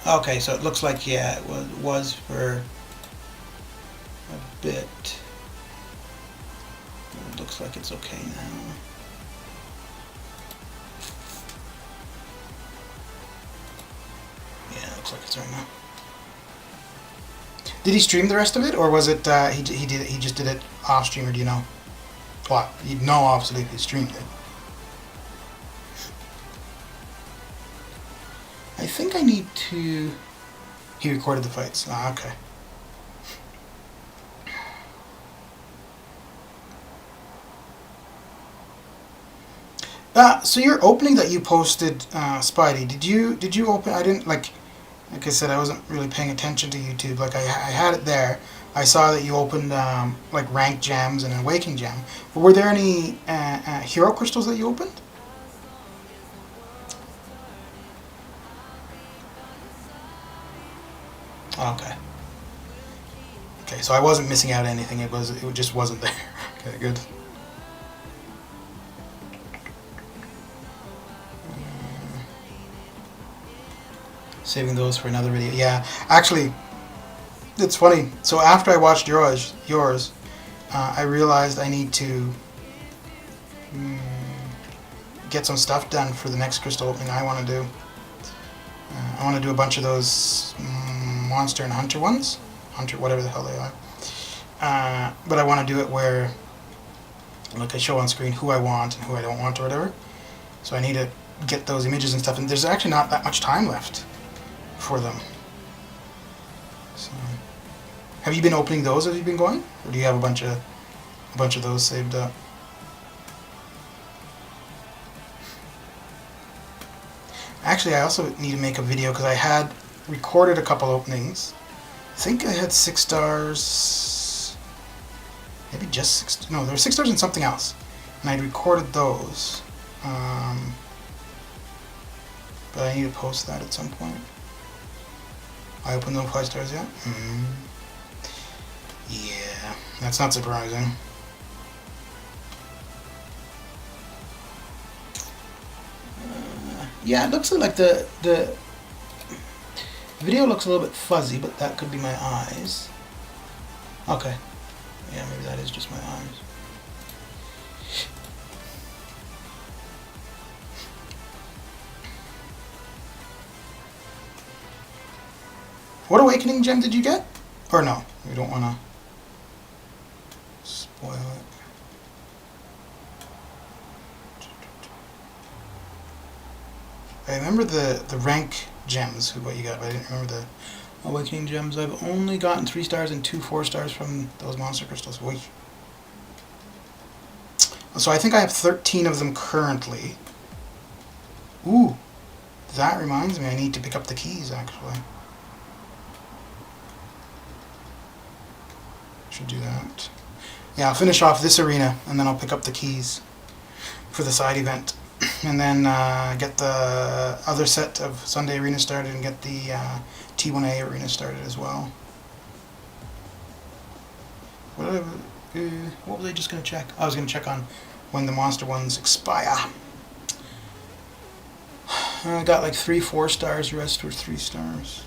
Okay, so it looks like, yeah, it was for a bit. It looks like it's okay now. Yeah, it looks like it's right now. Did he stream the rest of it, or was it he just did it off stream, or do you know? Well, you'd know obviously if he streamed it. I think I need to... He recorded the fights. Ah, okay. So your opening that you posted, Spidey, did you open? I didn't like I said, I wasn't really paying attention to YouTube. Like I had it there, I saw that you opened like ranked gems and an awakening gem. But were there any hero crystals that you opened? Okay. Okay, so I wasn't missing out on anything. It just wasn't there. Okay, good. Saving those for another video. Yeah, actually, it's funny. So after I watched yours, I realized I need to get some stuff done for the next crystal opening I want to do. I want to do a bunch of those monster and hunter ones. Hunter, whatever the hell they are. But I want to do it where, like, I show on screen who I want and who I don't want or whatever. So I need to get those images and stuff. And there's actually not that much time left for them. So, have you been opening those as you've been going, or do you have a bunch of those saved up? Actually, I also need to make a video because I had recorded a couple openings. I think I had 6 stars, maybe just 6. No, there were 6 stars and something else, and I'd recorded those. But I need to post that at some point. I opened no 5 stars yet? Yeah, that's not surprising. Yeah, it looks like the video looks a little bit fuzzy, but that could be my eyes. Okay. Yeah, maybe that is just my eyes. What awakening gem did you get? Or no, we don't want to spoil it. I remember the rank gems, what you got, but I didn't remember the awakening gems. I've only gotten 3 stars and 2 4 stars from those monster crystals. Wait. So I think I have 13 of them currently. Ooh, that reminds me, I need to pick up the keys, actually. Should do that. Yeah, I'll finish off this arena, and then I'll pick up the keys for the side event. And then get the other set of Sunday arena started and get the T1A arena started as well. What was I just going to check? I was going to check on when the monster ones expire. I got like 3 4 stars, the rest were 3 stars.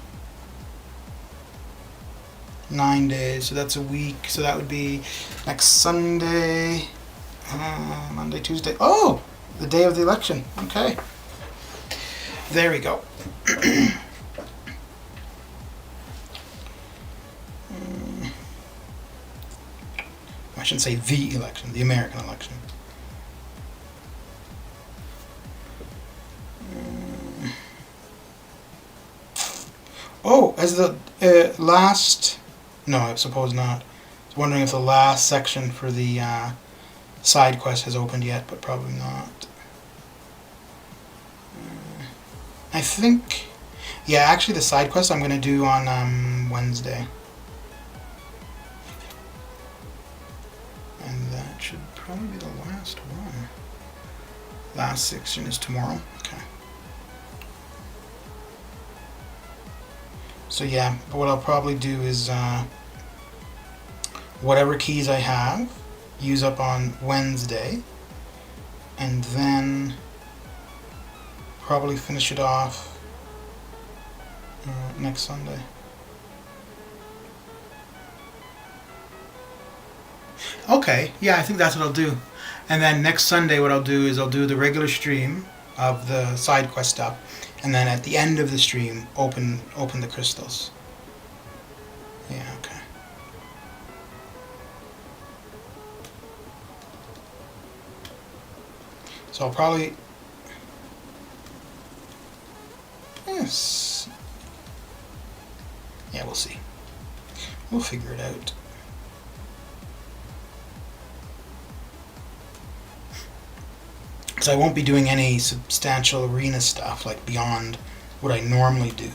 9 days, so that's a week. So that would be next Sunday, Monday, Tuesday. Oh! The day of the election. Okay. There we go. I shouldn't say the election, the American election. Oh, as the last... No, I suppose not. I was wondering if the last section for the side quest has opened yet, but probably not. I think... Yeah, actually the side quest I'm going to do on Wednesday. And that should probably be the last one. Last section is tomorrow. Okay. So yeah, but what I'll probably do is whatever keys I have, use up on Wednesday, and then probably finish it off next Sunday. Okay, yeah, I think that's what I'll do. And then next Sunday what I'll do is I'll do the regular stream of the side quest stuff, and then at the end of the stream open the crystals. Yeah, okay. So I'll probably... Yes. Yeah, we'll see. We'll figure it out. Because I won't be doing any substantial arena stuff, like beyond what I normally do.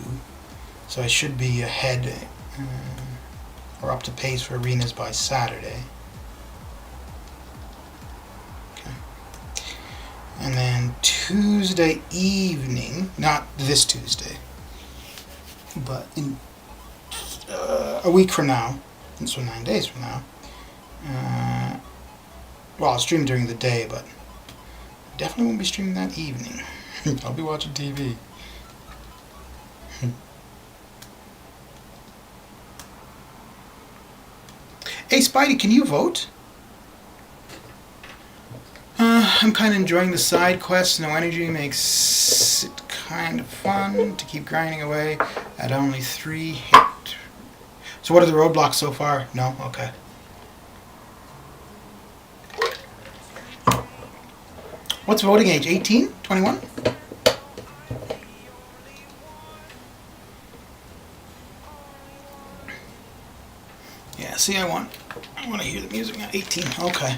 So I should be ahead or up to pace for arenas by Saturday. Okay. And then Tuesday evening, not this Tuesday, but in a week from now, so 9 days from now, well, I'll stream during the day, but definitely won't be streaming that evening. I'll be watching TV. Hey, Spidey, can you vote? I'm kind of enjoying the side quests. No energy makes it kind of fun to keep grinding away at only 3 hit. So what are the roadblocks so far? No? Okay. What's voting age? 18? 21? Yeah, see, I want to hear the music now. 18. Okay.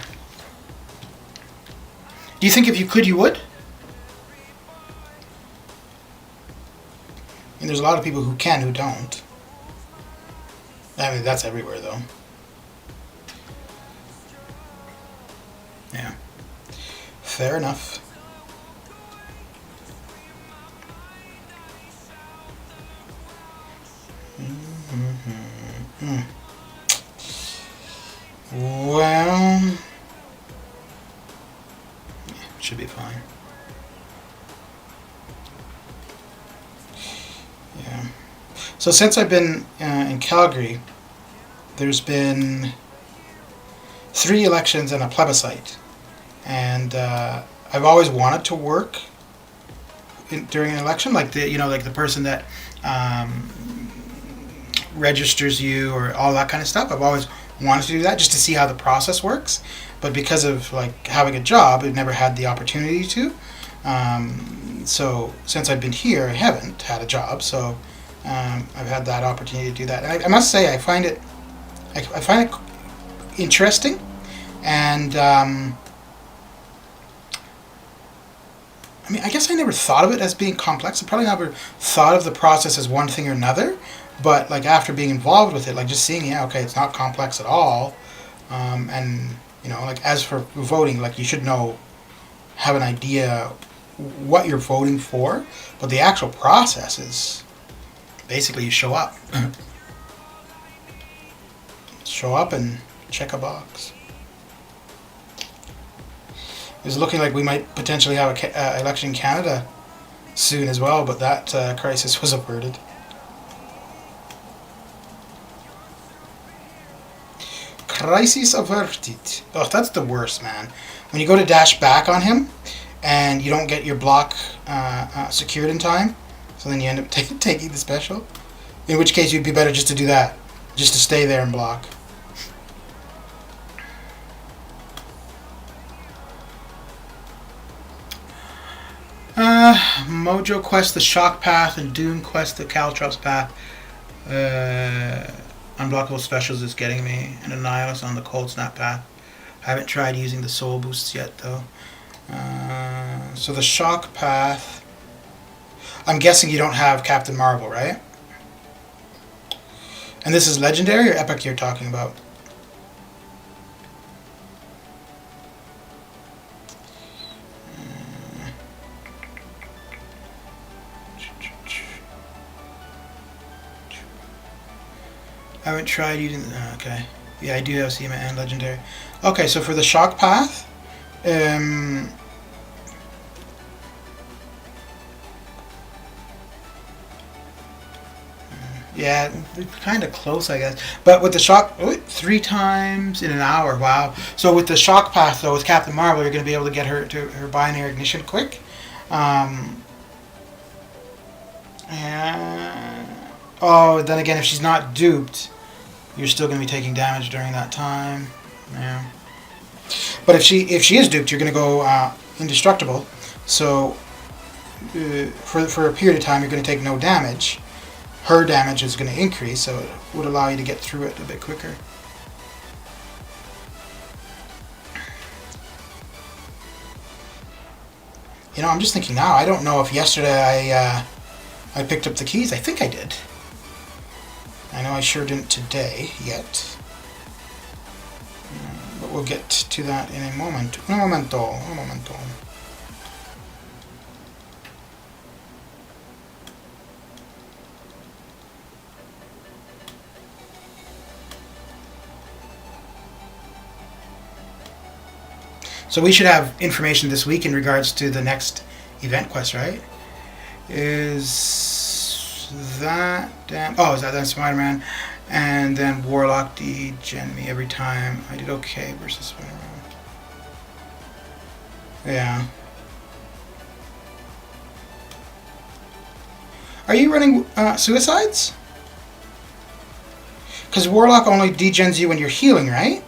Do you think if you could, you would? I mean, there's a lot of people who can who don't. I mean, that's everywhere, though. Yeah. Fair enough. Well, should be fine. Yeah. So since I've been in Calgary, there's been 3 elections and a plebiscite, and I've always wanted to work during an election, like the person that registers you or all that kind of stuff. I've always wanted to do that just to see how the process works, but because of like having a job, I've never had the opportunity to. So since I've been here, I haven't had a job, so I've had that opportunity to do that. And I must say, I find it interesting, and I mean, I guess I never thought of it as being complex. I probably never thought of the process as one thing or another. But like after being involved with it, like just seeing, yeah, okay, it's not complex at all. And like as for voting, like you should have an idea what you're voting for. But the actual process is basically you show up, and check a box. It's looking like we might potentially have a election in Canada soon as well, but that crisis was averted. Crisis averted. Oh, that's the worst, man. When you go to dash back on him, and you don't get your block secured in time, so then you end up taking the special. In which case, you'd be better just to do that, just to stay there and block. Mojo quest the Shock Path and Doom quest the Caltrops Path. Unblockable specials is getting me, and a Nihilus on the Cold Snap path. I haven't tried using the soul boosts yet though. So the Shock Path, I'm guessing you don't have Captain Marvel, right? And this is legendary or epic you're talking about? I haven't tried using. Okay, yeah, I do have SEMA and legendary. Okay, so for the Shock Path, yeah, kind of close, I guess. But with the Shock, 3 times in an hour. Wow. So with the Shock Path, though, with Captain Marvel, you're going to be able to get her to her binary ignition quick. Oh, then again, if she's not duped, you're still going to be taking damage during that time. Yeah. But if she is duped, you're going to go indestructible. So for a period of time, you're going to take no damage. Her damage is going to increase, so it would allow you to get through it a bit quicker. I'm just thinking now. I don't know if yesterday I picked up the keys. I think I did. I know I sure didn't today yet. But we'll get to that in a moment. Un momento. Un momento. So we should have information this week in regards to the next event quest, right? Is that then Spider-Man, and then Warlock degen me every time I did okay versus Spider-Man. Yeah. Are you running suicides? Because Warlock only degens you when you're healing, right?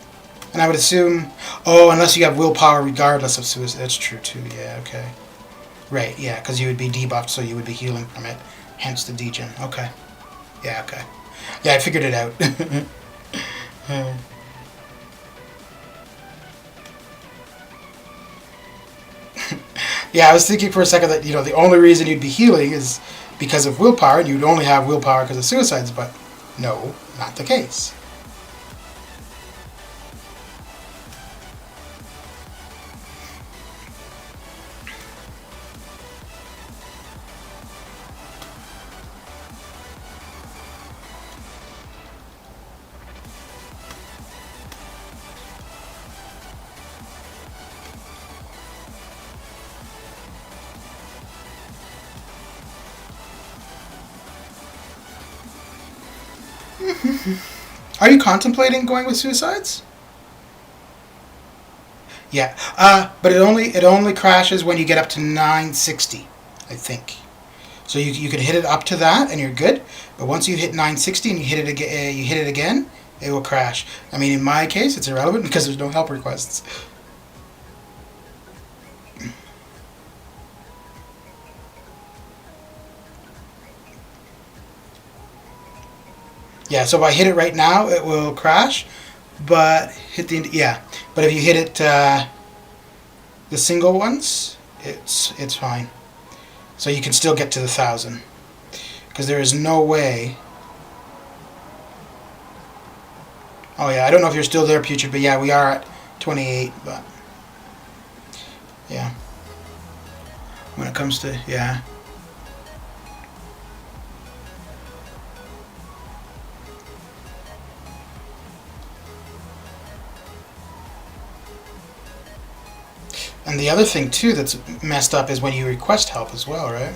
And I would assume, unless you have willpower regardless of suicide. That's true too, yeah, okay. Right, yeah, because you would be debuffed, so you would be healing from it. Hence the degen. Okay. Yeah, okay. Yeah, I figured it out. Yeah, I was thinking for a second that, the only reason you'd be healing is because of willpower, and you'd only have willpower because of suicides, but no, not the case. Are you contemplating going with suicides? Yeah, but it only crashes when you get up to 960, I think. So you can hit it up to that and you're good. But once you hit 960 and you hit it again, it will crash. I mean, in my case, it's irrelevant because there's no help requests. Yeah, so if I hit it right now, it will crash. But But if you hit it, the single ones, it's fine. So you can still get to the 1,000, because there is no way. Oh yeah, I don't know if you're still there, Putrid, but yeah, we are at 28. But yeah, when it comes to And the other thing, too, that's messed up is when you request help as well, right?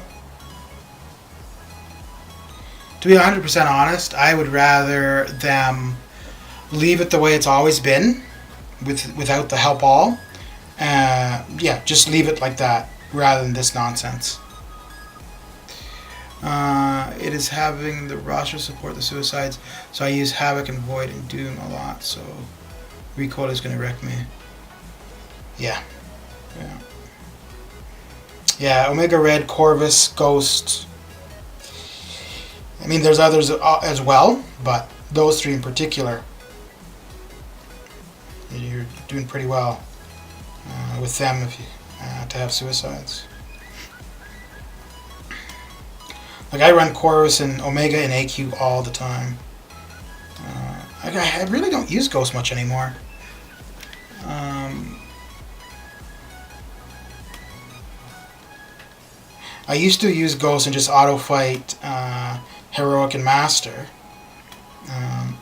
To be 100% honest, I would rather them leave it the way it's always been, without the help all. Just leave it like that, rather than this nonsense. It is having the roster support the suicides, so I use Havoc and Void and Doom a lot, so Recoil is going to wreck me. Yeah. Yeah, Omega Red, Corvus, Ghost. I mean, there's others as well, but those three in particular, you're doing pretty well with them if you to have suicides. Like I run Corvus and Omega and AQ all the time. I really don't use Ghost much anymore. I used to use Ghost and just auto-fight Heroic and Master.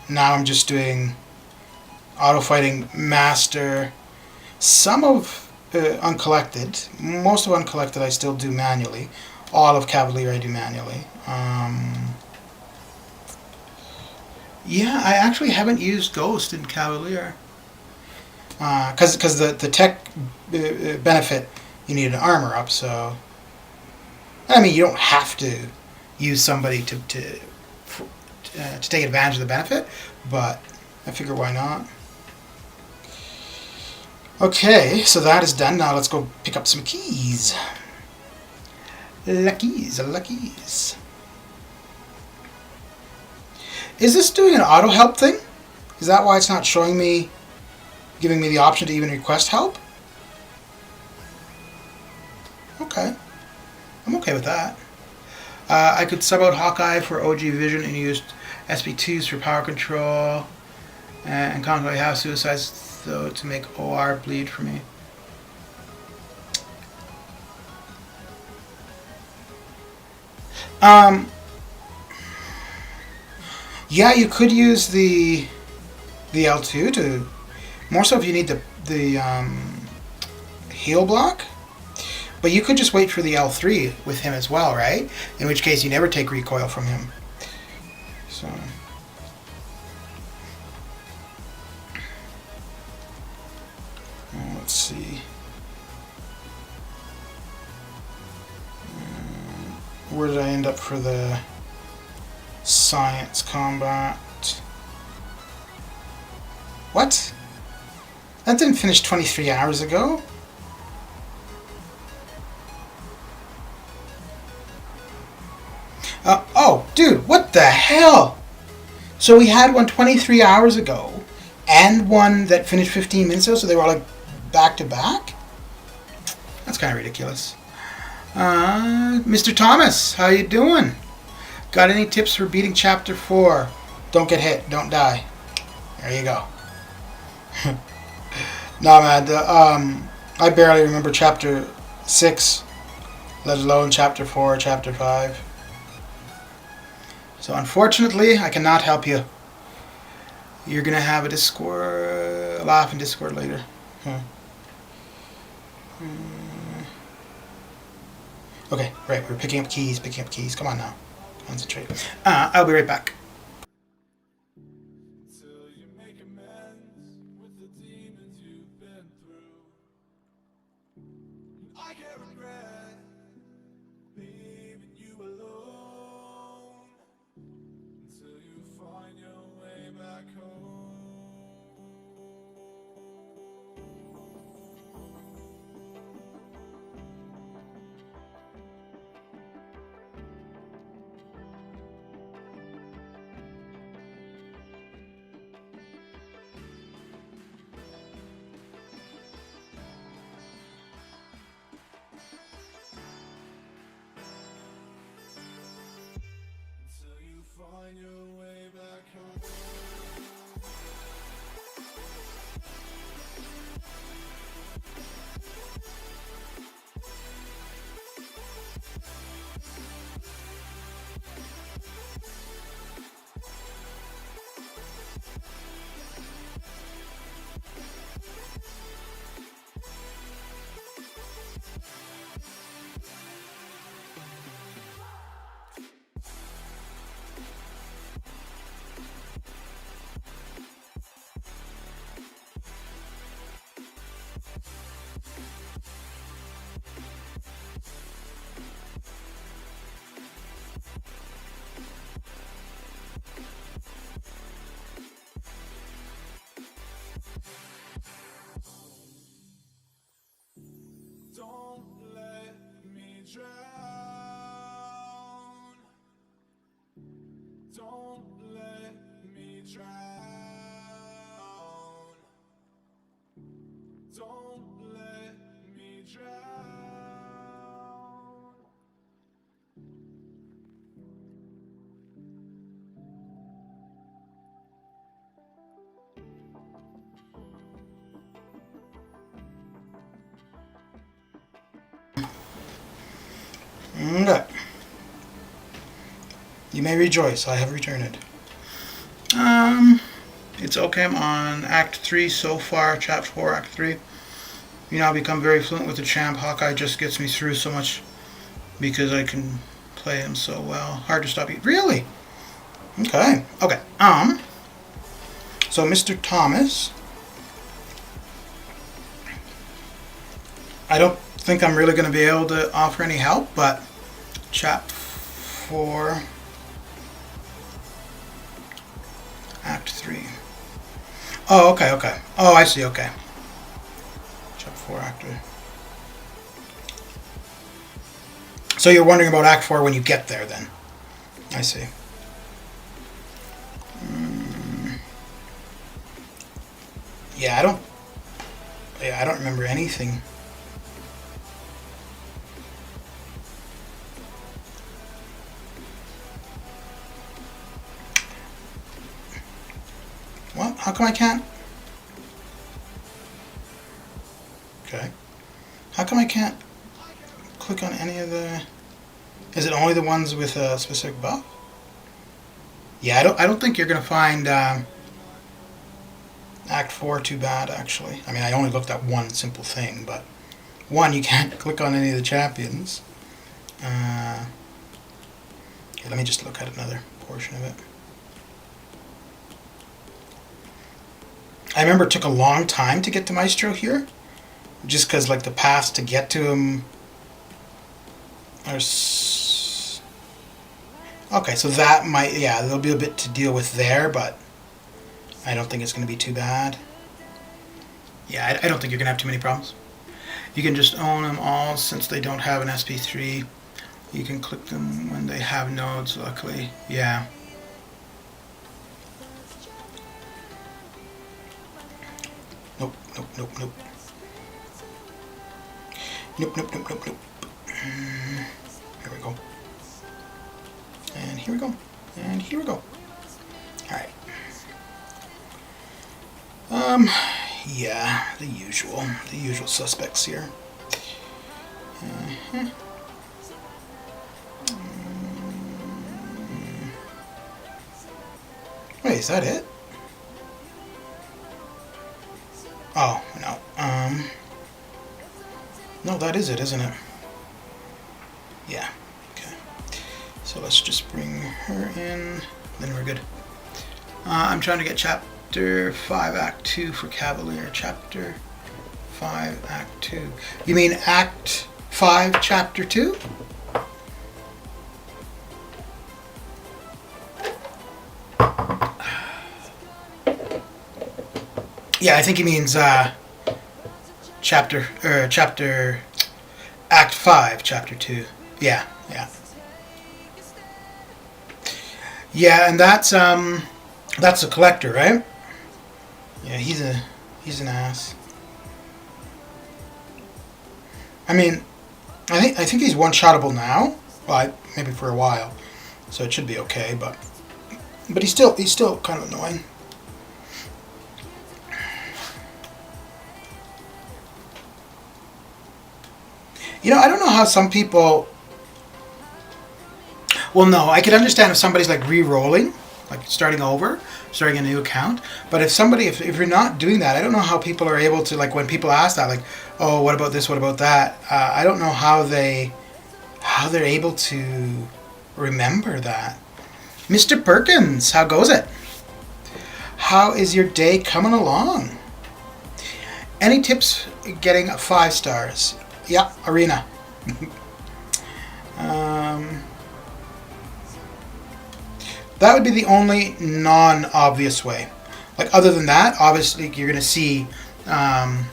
Now I'm just doing auto-fighting Master, some of Uncollected. Most of Uncollected I still do manually. All of Cavalier I do manually. Yeah, I actually haven't used Ghost in Cavalier. Because the tech benefit, you need an armor up, so... I mean, you don't have to use somebody to take advantage of the benefit, but I figure why not. Okay, so that is done. Now let's go pick up some keys. Luckies. Is this doing an auto help thing? Is that why it's not showing me, giving me the option to even request help? Okay. I'm okay with that. I could sub out Hawkeye for OG Vision and use SB2s for power control. And constantly have suicides, though, to make OR bleed for me. Yeah, you could use the L2 to, more so if you need the heal block. But you could just wait for the L3 with him as well, right? In which case you never take recoil from him. So let's see. Where did I end up for the science combat? What? That didn't finish 23 hours ago? Oh, dude, what the hell? So we had one 23 hours ago and one that finished 15 minutes ago, so they were all like back to back? That's kind of ridiculous. Mr. Thomas, how you doing? Got any tips for beating Chapter 4? Don't get hit, don't die. There you go. No, man, I barely remember Chapter 6, let alone Chapter 4 or Chapter 5. So unfortunately, I cannot help you. You're going to have a laugh in Discord later. Okay, right, we're picking up keys. Come on now. Concentrate. I'll be right back. Find your way back home. Don't let me drown. Don't let me drown. Don't let me drown. Okay. You may rejoice, I have returned. It's okay, I'm on Act 3 so far, Chapter 4, Act 3. You know, I've become very fluent with the champ. Hawkeye just gets me through so much because I can play him so well. Hard to stop you. Really? Okay. Okay. So Mr. Thomas, I don't think I'm really going to be able to offer any help, but Chapter 4, Act 3. Oh, okay, okay. Oh, I see, okay. Chapter 4, Act 3. So you're wondering about Act 4 when you get there, then. I see. Yeah, I don't remember anything. How come I can't? Okay. How come I can't click on any of the... Is it only the ones with a specific buff? Yeah, I don't think you're going to find Act 4 too bad, actually. I mean, I only looked at one simple thing, but... One, you can't click on any of the champions. Here, let me just look at another portion of it. I remember it took a long time to get to Maestro here. Just because, like, the paths to get to him are... Okay, so that might... Yeah, there'll be a bit to deal with there, but I don't think it's going to be too bad. Yeah, I don't think you're going to have too many problems. You can just own them all since they don't have an SP3. You can click them when they have nodes, luckily. Yeah. Nope, nope, nope, nope. Nope, nope, nope, nope, nope. Here we go. And here we go. And here we go. Alright. Yeah, the usual suspects here. Wait, is that it? Oh, no. No, that is it, isn't it? Yeah, okay. So let's just bring her in, then we're good. I'm trying to get Chapter 5, Act 2 for Cavalier. Chapter 5, Act 2. You mean Act 5, Chapter 2? Yeah, I think he means chapter Act 5, Chapter 2. Yeah, yeah. Yeah, and that's a collector, right? Yeah, he's an ass. I mean, I think he's one-shottable now. Well, maybe for a while, so it should be okay. But he's still kind of annoying. You know, I don't know how some people... Well, no, I could understand if somebody's like re-rolling, like starting over, starting a new account. But if you're not doing that, I don't know how people are able to, like when people ask that, like, oh, what about this, what about that? I don't know how they're able to remember that. Mr. Perkins, how goes it? How is your day coming along? Any tips getting 5 stars? Yeah, Arena. That would be the only non-obvious way. Like, other than that, obviously you're going to see from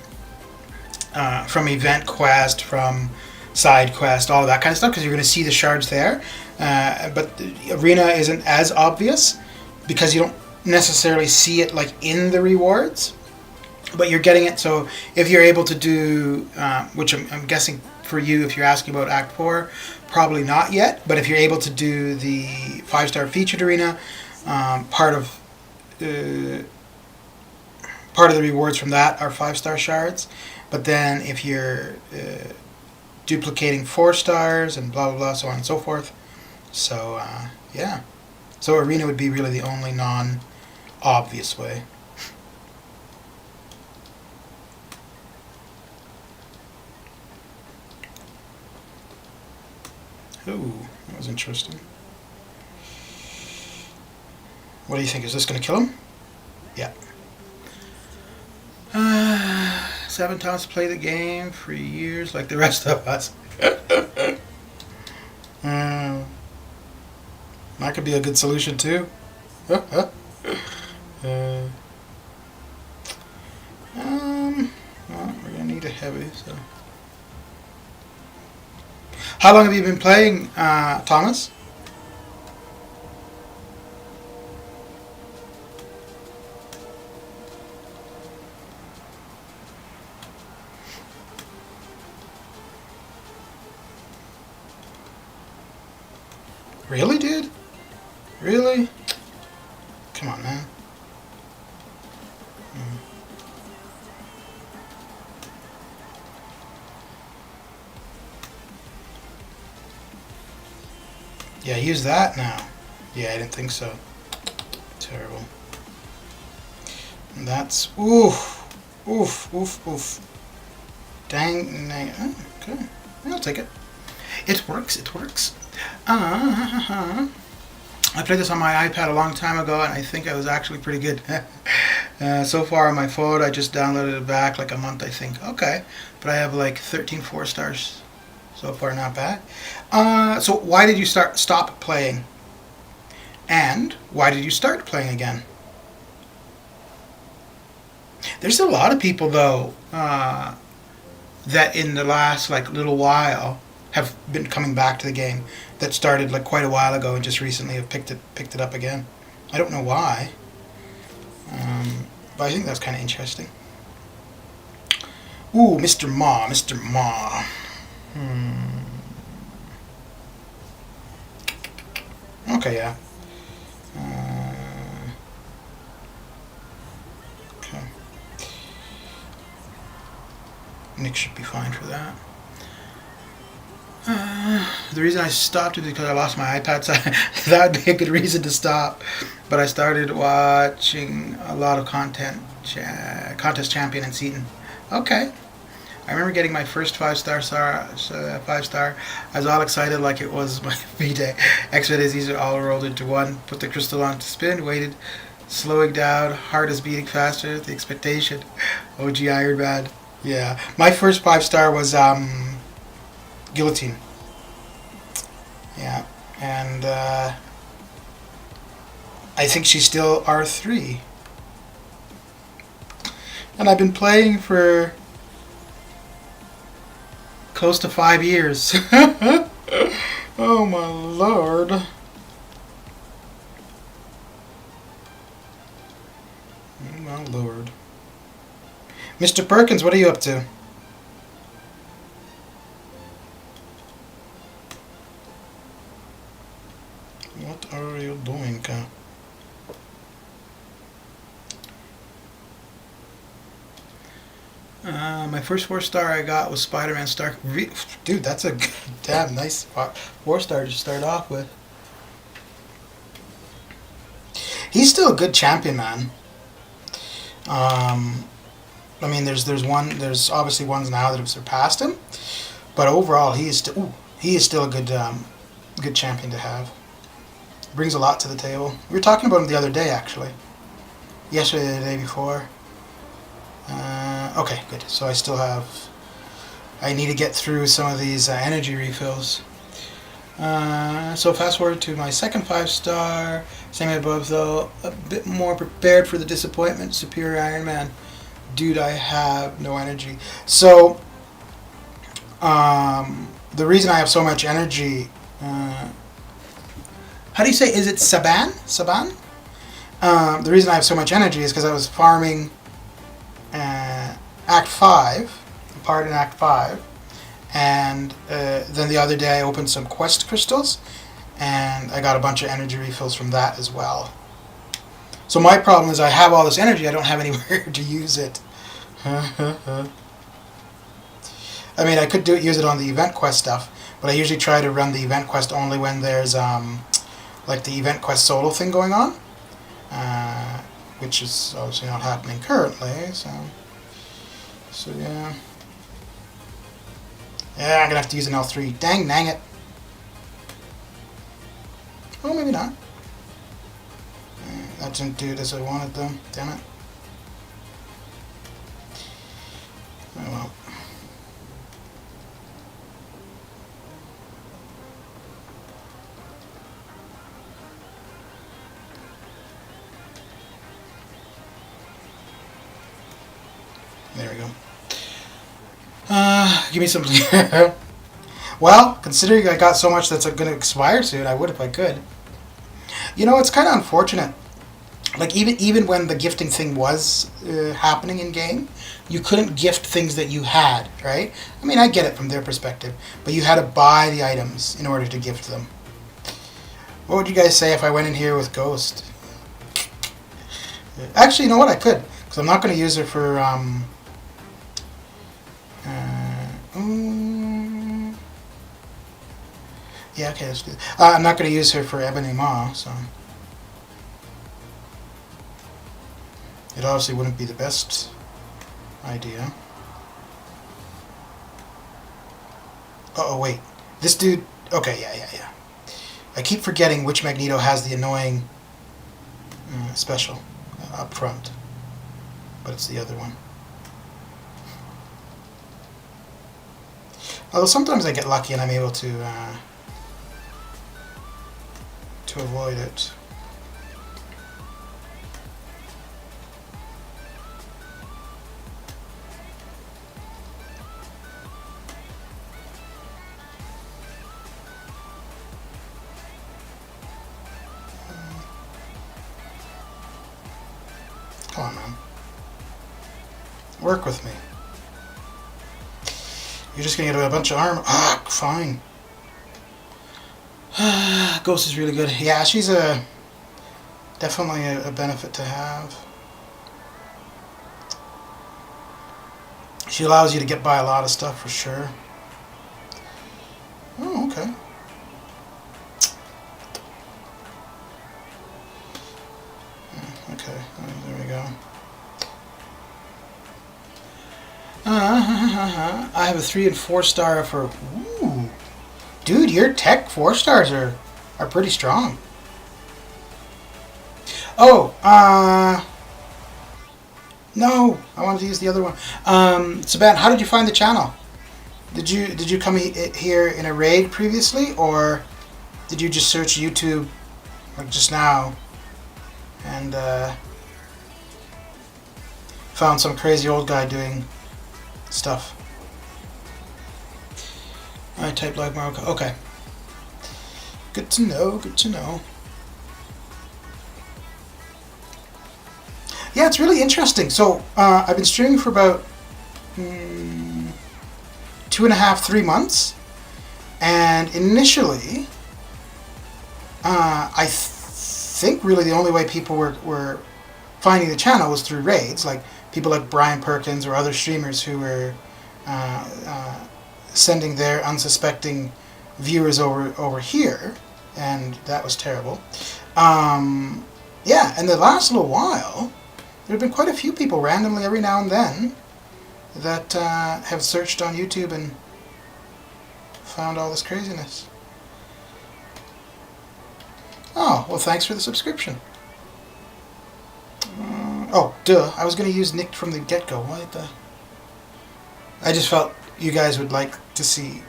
event quest, from side quest, all of that kind of stuff, because you're going to see the shards there. But the Arena isn't as obvious because you don't necessarily see it like in the rewards. But you're getting it, so if you're able to do, which I'm guessing for you, if you're asking about Act 4, probably not yet, but if you're able to do the 5-star featured arena, part of the rewards from that are 5-star shards. But then if you're duplicating 4 stars and blah, blah, blah, so on and so forth. So, yeah. So Arena would be really the only non-obvious way. Ooh, that was interesting. What do you think? Is this going to kill him? Yeah. 7 times to play the game for years, like the rest of us. That could be a good solution too. Well, we're gonna need a heavy. So, how long have you been playing, Thomas? Really, dude? Really? Come on, man. Yeah, use that now. Yeah, I didn't think so. Terrible. And that's oof, oof, oof, oof. Dang, dang. Oh, okay, I'll take it. It works. It works. I played this on my iPad a long time ago, and I think it was actually pretty good. So far on my phone, I just downloaded it back like a month, I think. Okay, but I have like 13 4-stars so far. Not bad. So why did you stop playing? And why did you start playing again? There's a lot of people though that in the last like little while have been coming back to the game that started like quite a while ago and just recently have picked it up again. I don't know why, but I think that's kind of interesting. Ooh, Mr. Ma, Mr. Ma. Okay, yeah. Okay. Nick should be fine for that. The reason I stopped is because I lost my iPad, so that would be a good reason to stop. But I started watching a lot of Contest Champion and Seaton. Okay. I remember getting my first 5-star. I was all excited like it was my V-Day. Extra days are all rolled into one. Put the crystal on to spin, waited, slowing down, heart is beating faster, the expectation. OG Iron Man. Yeah. My first 5-star was Guillotine. Yeah. And I think she's still R3. And I've been playing for close to 5 years. Oh my lord. Oh my lord. Mr. Perkins, what are you up to? What are you doing? My first 4-star I got was Spider-Man Stark. Dude, that's a damn nice 4-star to start off with. He's still a good champion, man. I mean, there's obviously ones now that have surpassed him, but overall he is still a good champion to have. Brings a lot to the table. We were talking about him the other day, actually. Yesterday, the day before. Okay, good. So I need to get through some of these energy refills. So fast forward to my second 5-star. Same above though. A bit more prepared for the disappointment. Superior Iron Man. Dude, I have no energy. So, the reason I have so much energy... how do you say? Is it Saban? Saban? The reason I have so much energy is because I was farming Act 5, part in Act 5, and then the other day I opened some quest crystals, and I got a bunch of energy refills from that as well. So my problem is I have all this energy, I don't have anywhere to use it. I mean, I could use it on the event quest stuff, but I usually try to run the event quest only when there's like the event quest solo thing going on, which is obviously not happening currently. So yeah. Yeah, I'm gonna have to use an L3. Dang it. Oh, maybe not. That didn't do it as I wanted though. Damn it. Oh well. There we go. Give me something. Well, considering I got so much that's going to expire soon, I would if I could. You know, it's kind of unfortunate. Like, even when the gifting thing was happening in game, you couldn't gift things that you had, right? I mean, I get it from their perspective, but you had to buy the items in order to gift them. What would you guys say if I went in here with Ghost? Actually, you know what? I could. Because I'm not going to use her for... yeah, okay, let's do that. I'm not going to use her for Ebony Maw, so... It obviously wouldn't be the best idea. Uh-oh, wait. This dude... Okay, yeah. I keep forgetting which Magneto has the annoying special up front. But it's the other one. Although sometimes I get lucky and I'm able to avoid it. Come on, man. Work with me. You're just gonna get a bunch of armor. Ah, fine. Ghost is really good. Yeah, she's definitely a benefit to have. She allows you to get by a lot of stuff for sure. Oh, okay. Okay, there we go. I have a 3 and 4 star for... Ooh. Dude, your tech 4 stars are pretty strong. Oh, no, I wanted to use the other one. Saban, how did you find the channel? Did you come here in a raid previously, or did you just search YouTube like just now and found some crazy old guy doing stuff? I type like Marco. Okay. Good to know, good to know. Yeah, it's really interesting. So, I've been streaming for about 2.5, 3 months. And initially, I think really the only way people were finding the channel was through raids. Like, people like Brian Perkins or other streamers who were sending their unsuspecting viewers over here. And that was terrible. Yeah, and the last little while... There have been quite a few people randomly every now and then that have searched on YouTube and found all this craziness. Oh, well, thanks for the subscription. Oh, duh. I was going to use Nick from the get-go. What the... I just felt you guys would like to see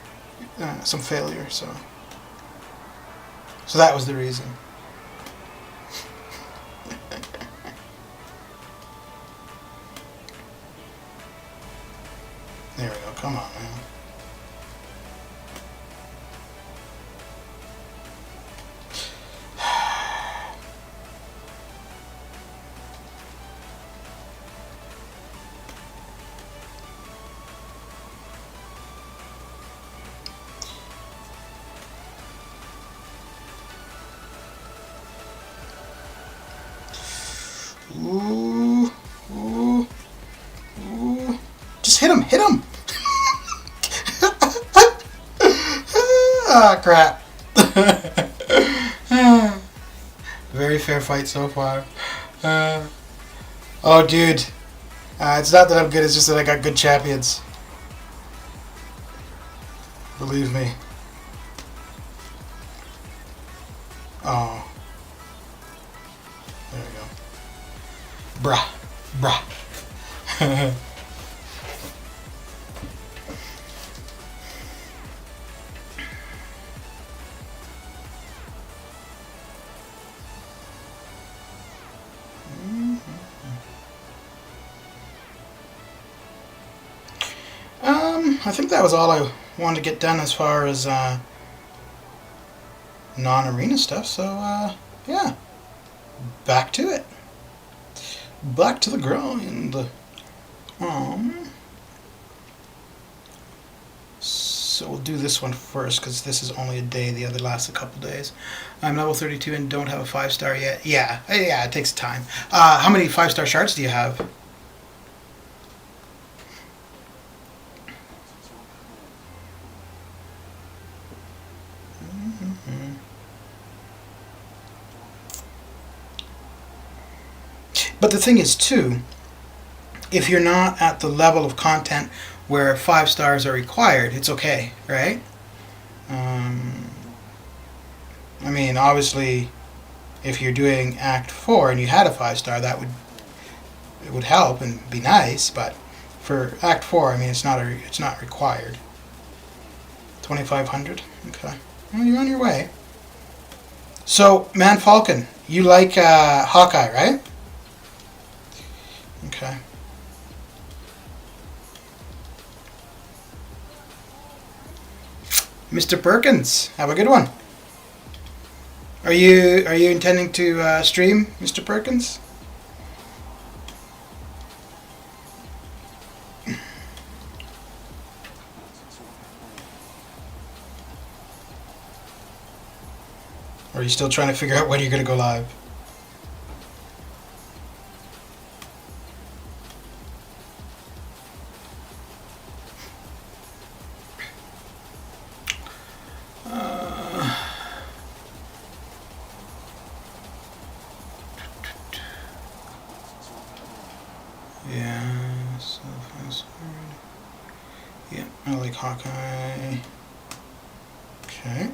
some failure, so that was the reason. There we go. Come on, man. Ooh, ooh, ooh. Just hit him, hit him! Ah, crap. Very fair fight so far. Oh, dude. It's not that I'm good, it's just that I got good champions. Believe me. Oh. There we go. Bruh. Bruh. I think that was all I wanted to get done as far as non-arena stuff, so yeah, back to it. Back to the grind. So we'll do this one first, because this is only a day, the other lasts a couple days. I'm level 32 and don't have a 5-star yet. Yeah, it takes time. How many 5-star shards do you have? But the thing is, too, if you're not at the level of content where 5 stars are required, it's okay, right? I mean, obviously, if you're doing Act 4 and you had a 5-star, it would help and be nice. But for Act 4, I mean, it's not required. 2,500. Okay, well, you're on your way. So, Man Falcon, you like Hawkeye, right? Okay. Mr. Perkins, have a good one. Are you intending to stream, Mr. Perkins? Or are you still trying to figure out when you're going to go live? Yeah, so yeah, I like Hawkeye. Okay.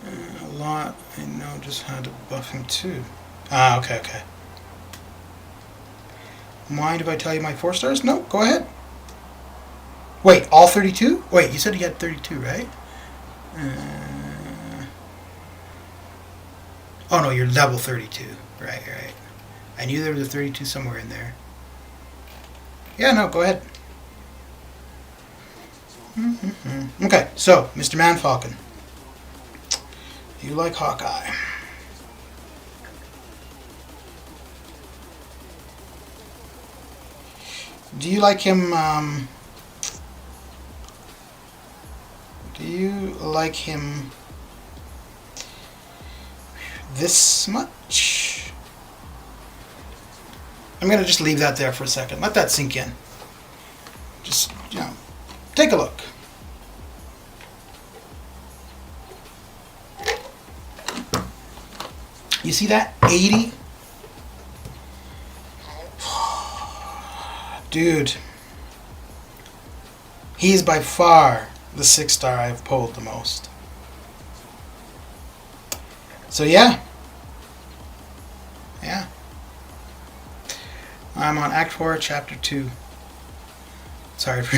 A lot I know just had buffing too. Ah, okay. Mind if I tell you my 4 stars? No, go ahead. Wait, all 32? Wait, you said you had 32, right? Oh no, you're level 32. Right. I knew there was a 32 somewhere in there. Yeah, no, go ahead. Okay, so, Mr. Man Falcon. You like Hawkeye. Do you like him, this much? I'm going to just leave that there for a second. Let that sink in. Just, take a look. You see that? 80? Dude. He's by far the 6-star I've pulled the most. So yeah. I'm on Act 4, Chapter 2. Sorry for...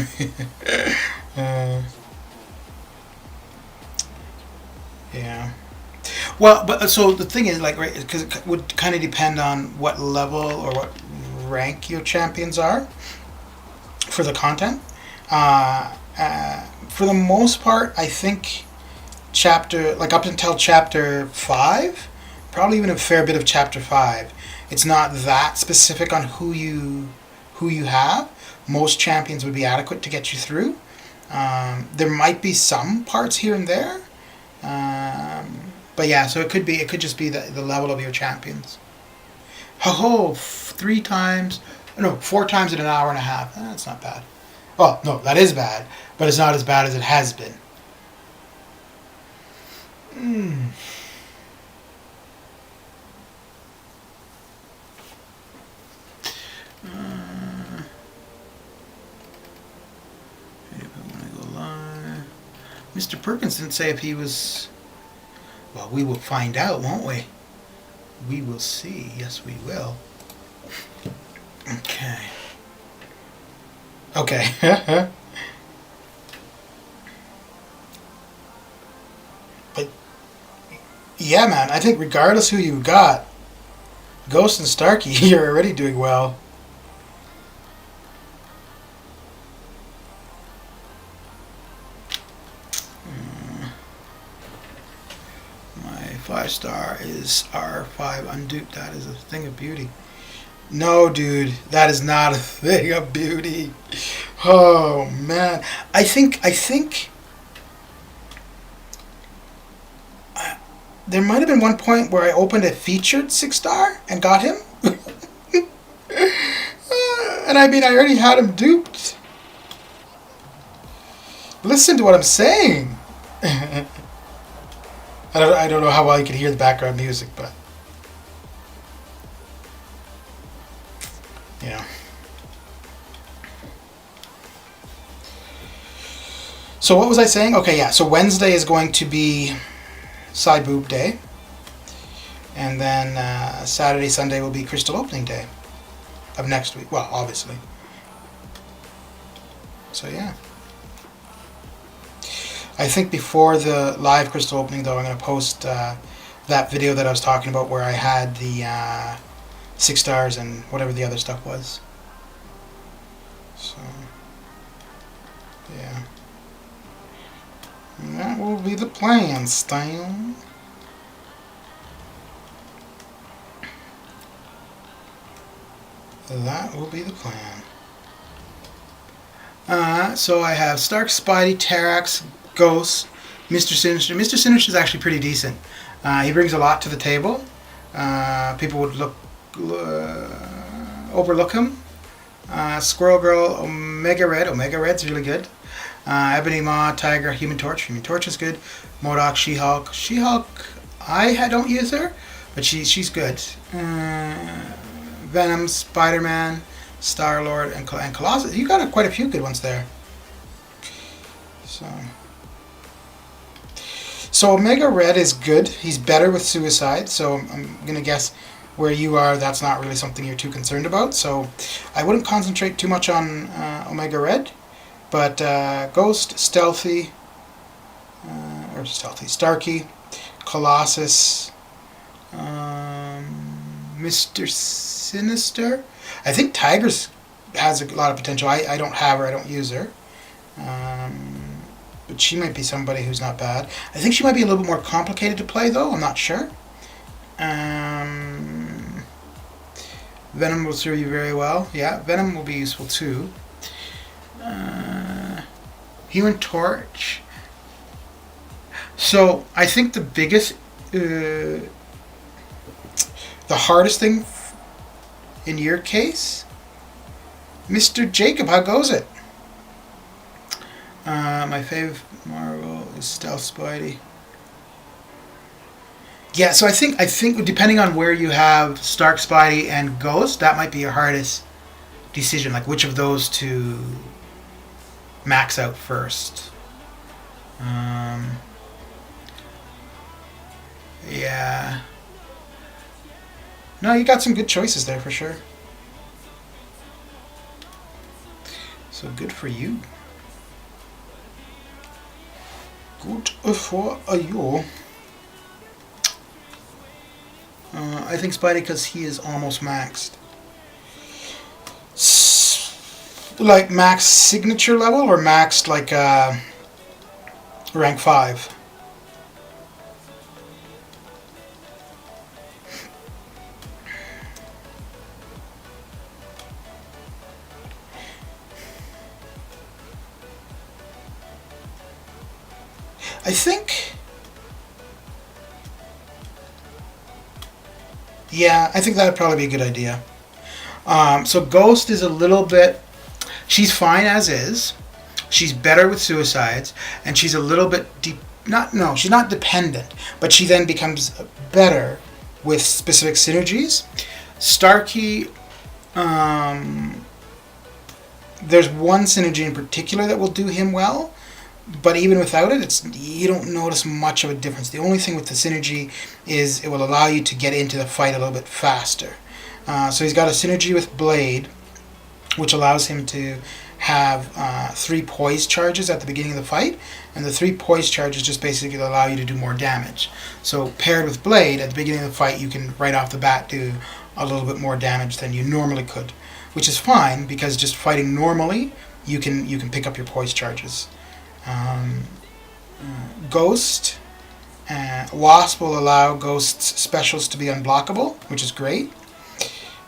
yeah. Well, but so the thing is, like, right, because it would kind of depend on what level or what rank your champions are for the content. For the most part, I think up until Chapter 5, probably even a fair bit of Chapter 5, it's not that specific on who you have. Most champions would be adequate to get you through. There might be some parts here and there. But yeah, so it could just be the level of your champions. 4 times in an hour and a half. That's not bad. Well, no, that is bad, but it's not as bad as it has been. Mr. Perkins didn't say if he was... Well, we will find out, won't we? We will see. Yes, we will. Okay. But, yeah, man, I think regardless who you got, Ghost and Starkey, you're already doing well. My 5-star is R5 unduped. That is a thing of beauty. No, dude, that is not a thing of beauty. Oh, man. I think there might have been one point where I opened a featured 6-star and got him. And I mean, I already had him duped. Listen to what I'm saying. I don't know how well you can hear the background music, but... you know. So what was I saying? Okay, yeah. So Wednesday is going to be side boob day, and then Saturday, Sunday will be crystal opening day of next week. Well, obviously. So yeah. I think before the live crystal opening, though, I'm going to post that video that I was talking about where I had the 6 stars and whatever the other stuff was. So, yeah. And that will be the plan, Stan. That will be the plan. So I have Stark, Spidey, Terax, Ghost, Mr. Sinister. Mr. Sinister is actually pretty decent. He brings a lot to the table. People would overlook him. Squirrel Girl, Omega Red. Omega Red's really good. Ebony Maw, Tiger, Human Torch. Human Torch is good. MODOK, She-Hulk. She-Hulk, I don't use her, but she's good. Venom, Spider-Man, Star-Lord, and Colossus. You got quite a few good ones there. So Omega Red is good. He's better with suicide, so I'm going to guess where you are, that's not really something you're too concerned about. So I wouldn't concentrate too much on Omega Red, but Ghost, Stealthy, Starkey, Colossus, Mr. Sinister. I think Tiger's has a lot of potential. I don't have her, I don't use her. But she might be somebody who's not bad. I think she might be a little bit more complicated to play, though. I'm not sure. Venom will serve you very well. Yeah, Venom will be useful, too. Human Torch. So, I think the biggest... the hardest thing in your case... Mr. Jacob, how goes it? My fave Marvel is Stealth Spidey. Yeah, so I think depending on where you have Stark, Spidey, and Ghost, that might be your hardest decision. Like which of those to max out first. Yeah. No, you got some good choices there for sure. So good for you. Good for you. I think Spidey because he is almost maxed. Like max signature level or maxed like rank 5? I think... Yeah, I think that would probably be a good idea. So Ghost is a little bit... She's fine as is. She's better with suicides. And she's a little bit... she's not dependent. But she then becomes better with specific synergies. Starkey... there's one synergy in particular that will do him well. But even without it, you don't notice much of a difference. The only thing with the synergy is it will allow you to get into the fight a little bit faster. So he's got a synergy with Blade, which allows him to have 3 poise charges at the beginning of the fight. And the 3 poise charges just basically allow you to do more damage. So paired with Blade, at the beginning of the fight, you can right off the bat do a little bit more damage than you normally could. Which is fine, because just fighting normally, you can pick up your poise charges. Ghost, Wasp will allow Ghost's specials to be unblockable, which is great.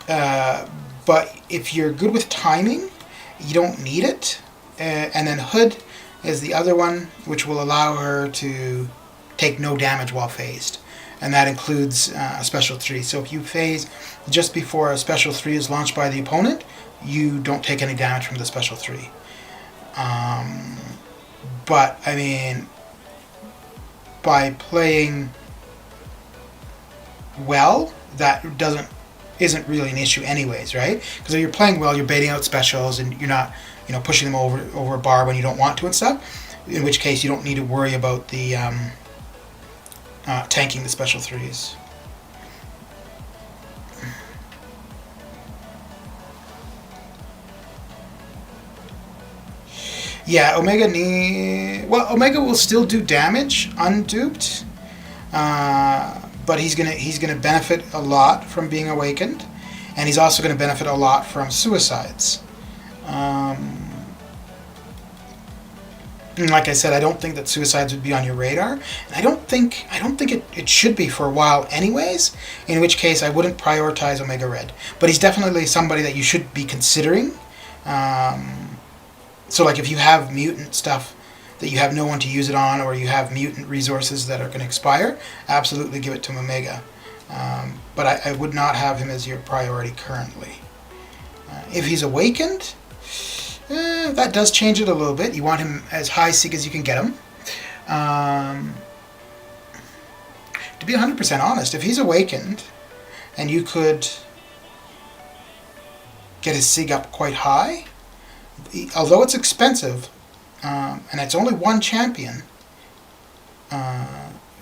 But if you're good with timing, you don't need it. And then Hood is the other one, which will allow her to take no damage while phased. And that includes a special 3. So if you phase just before a special 3 is launched by the opponent, you don't take any damage from the special 3. But, I mean, by playing well, that doesn't isn't really an issue anyways, right? Because if you're playing well, you're baiting out specials and you're not, pushing them over a bar when you don't want to and stuff. In which case, you don't need to worry about the tanking the special threes. Yeah, Omega will still do damage unduped, but he's gonna benefit a lot from being awakened, and he's also gonna benefit a lot from suicides. Like I said, I don't think that suicides would be on your radar, and I don't think it should be for a while anyways. In which case, I wouldn't prioritize Omega Red, but he's definitely somebody that you should be considering. So like if you have mutant stuff that you have no one to use it on, or you have mutant resources that are going to expire, absolutely give it to Omega. But I would not have him as your priority currently. If he's awakened, that does change it a little bit. You want him as high seek as you can get him. To be 100% honest, if he's awakened and you could get his sig up quite high, although it's expensive, and it's only one champion,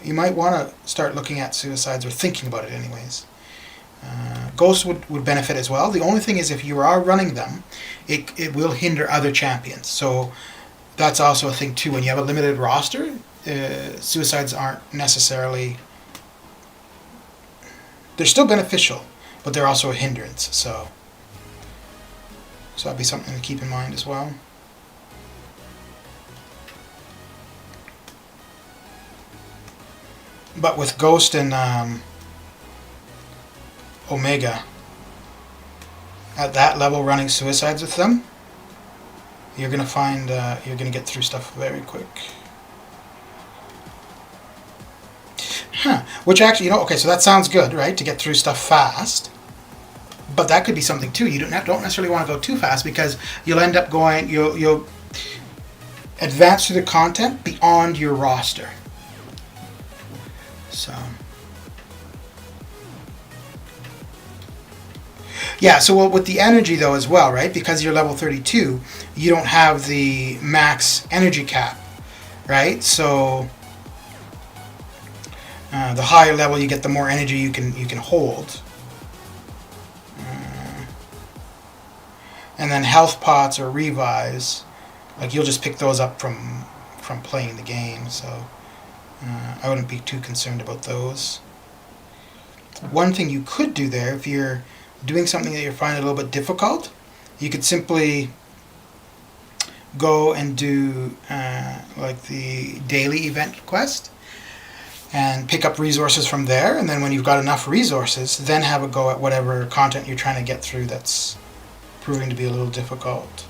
you might want to start looking at suicides, or thinking about it anyways. Ghosts would benefit as well. The only thing is, if you are running them, it will hinder other champions. So that's also a thing too. When you have a limited roster, suicides aren't necessarily... They're still beneficial, but they're also a hindrance. So that'd be something to keep in mind as well. But with Ghost and Omega, at that level, running suicides with them, you're gonna find you're gonna get through stuff very quick. Which actually, okay, so that sounds good, right? To get through stuff fast. But that could be something too. You don't necessarily want to go too fast, because you'll end up going, you'll advance through the content beyond your roster. So yeah, so with the energy though as well, right? Because you're level 32, you don't have the max energy cap, right? So the higher level you get, the more energy you can hold. And then health pots or revives, like you'll just pick those up from playing the game. So I wouldn't be too concerned about those. One thing you could do there, if you're doing something that you're finding a little bit difficult, you could simply go and do like the daily event quest and pick up resources from there, and then when you've got enough resources, then have a go at whatever content you're trying to get through that's proving to be a little difficult.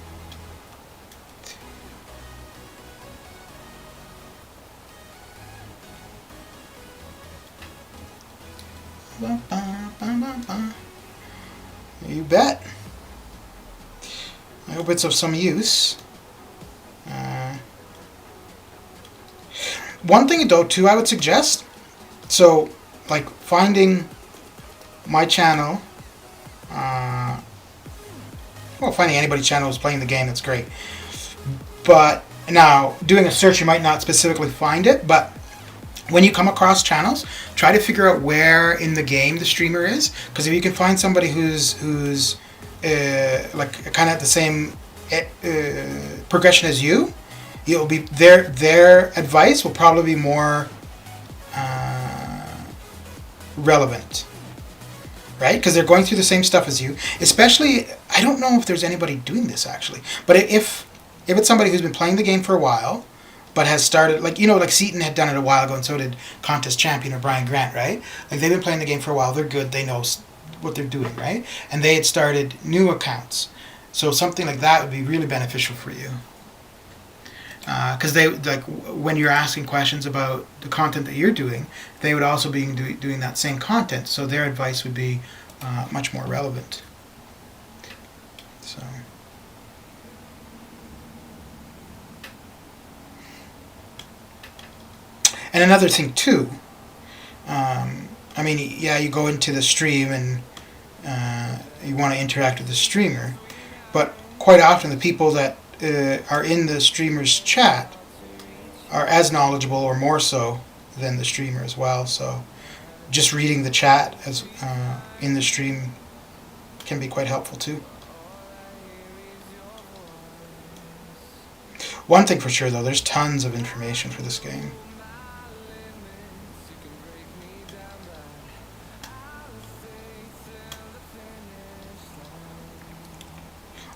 You bet. I hope it's of some use. One thing though too I would suggest, so like finding my channel, finding anybody's channel who's playing the game, that's great. But now doing a search, you might not specifically find it, but when you come across channels, try to figure out where in the game the streamer is, because if you can find somebody who's like kind of at the same progression as you, it'll be their advice will probably be more relevant, right? Because they're going through the same stuff as you. Especially, I don't know if there's anybody doing this actually, but if it's somebody who's been playing the game for a while, but has started, like Seaton had done it a while ago, and so did Contest Champion or Brian Grant, right? Like they've been playing the game for a while, they're good, they know what they're doing, right? And they had started new accounts, so something like that would be really beneficial for you. Because they, like, when you're asking questions about the content that you're doing, they would also be doing that same content, so their advice would be much more relevant. So. And another thing too, I mean, yeah, you go into the stream and you want to interact with the streamer. But quite often the people that are in the streamer's chat are as knowledgeable or more so than the streamer as well. So just reading the chat as in the stream can be quite helpful too. One thing for sure though, there's tons of information for this game.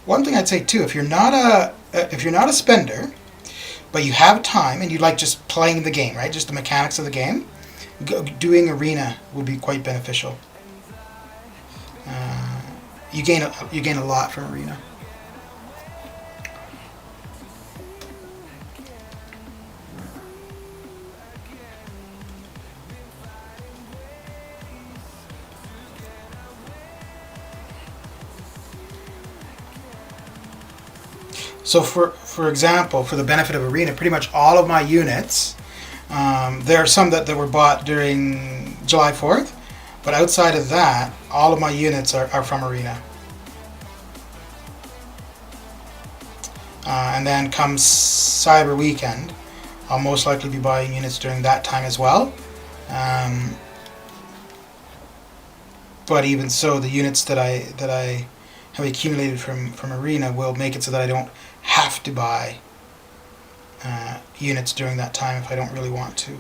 One thing I'd say too, if you're not a spender, but you have time and you like just playing the game, right? Just the mechanics of the game, doing arena would be quite beneficial. You gain a lot from arena. So for example, for the benefit of arena, pretty much all of my units, there are some that were bought during July 4th, but outside of that, all of my units are from arena. And then comes Cyber Weekend, I'll most likely be buying units during that time as well. But even so, the units that I have accumulated from arena will make it so that I don't have to buy units during that time if I don't really want to.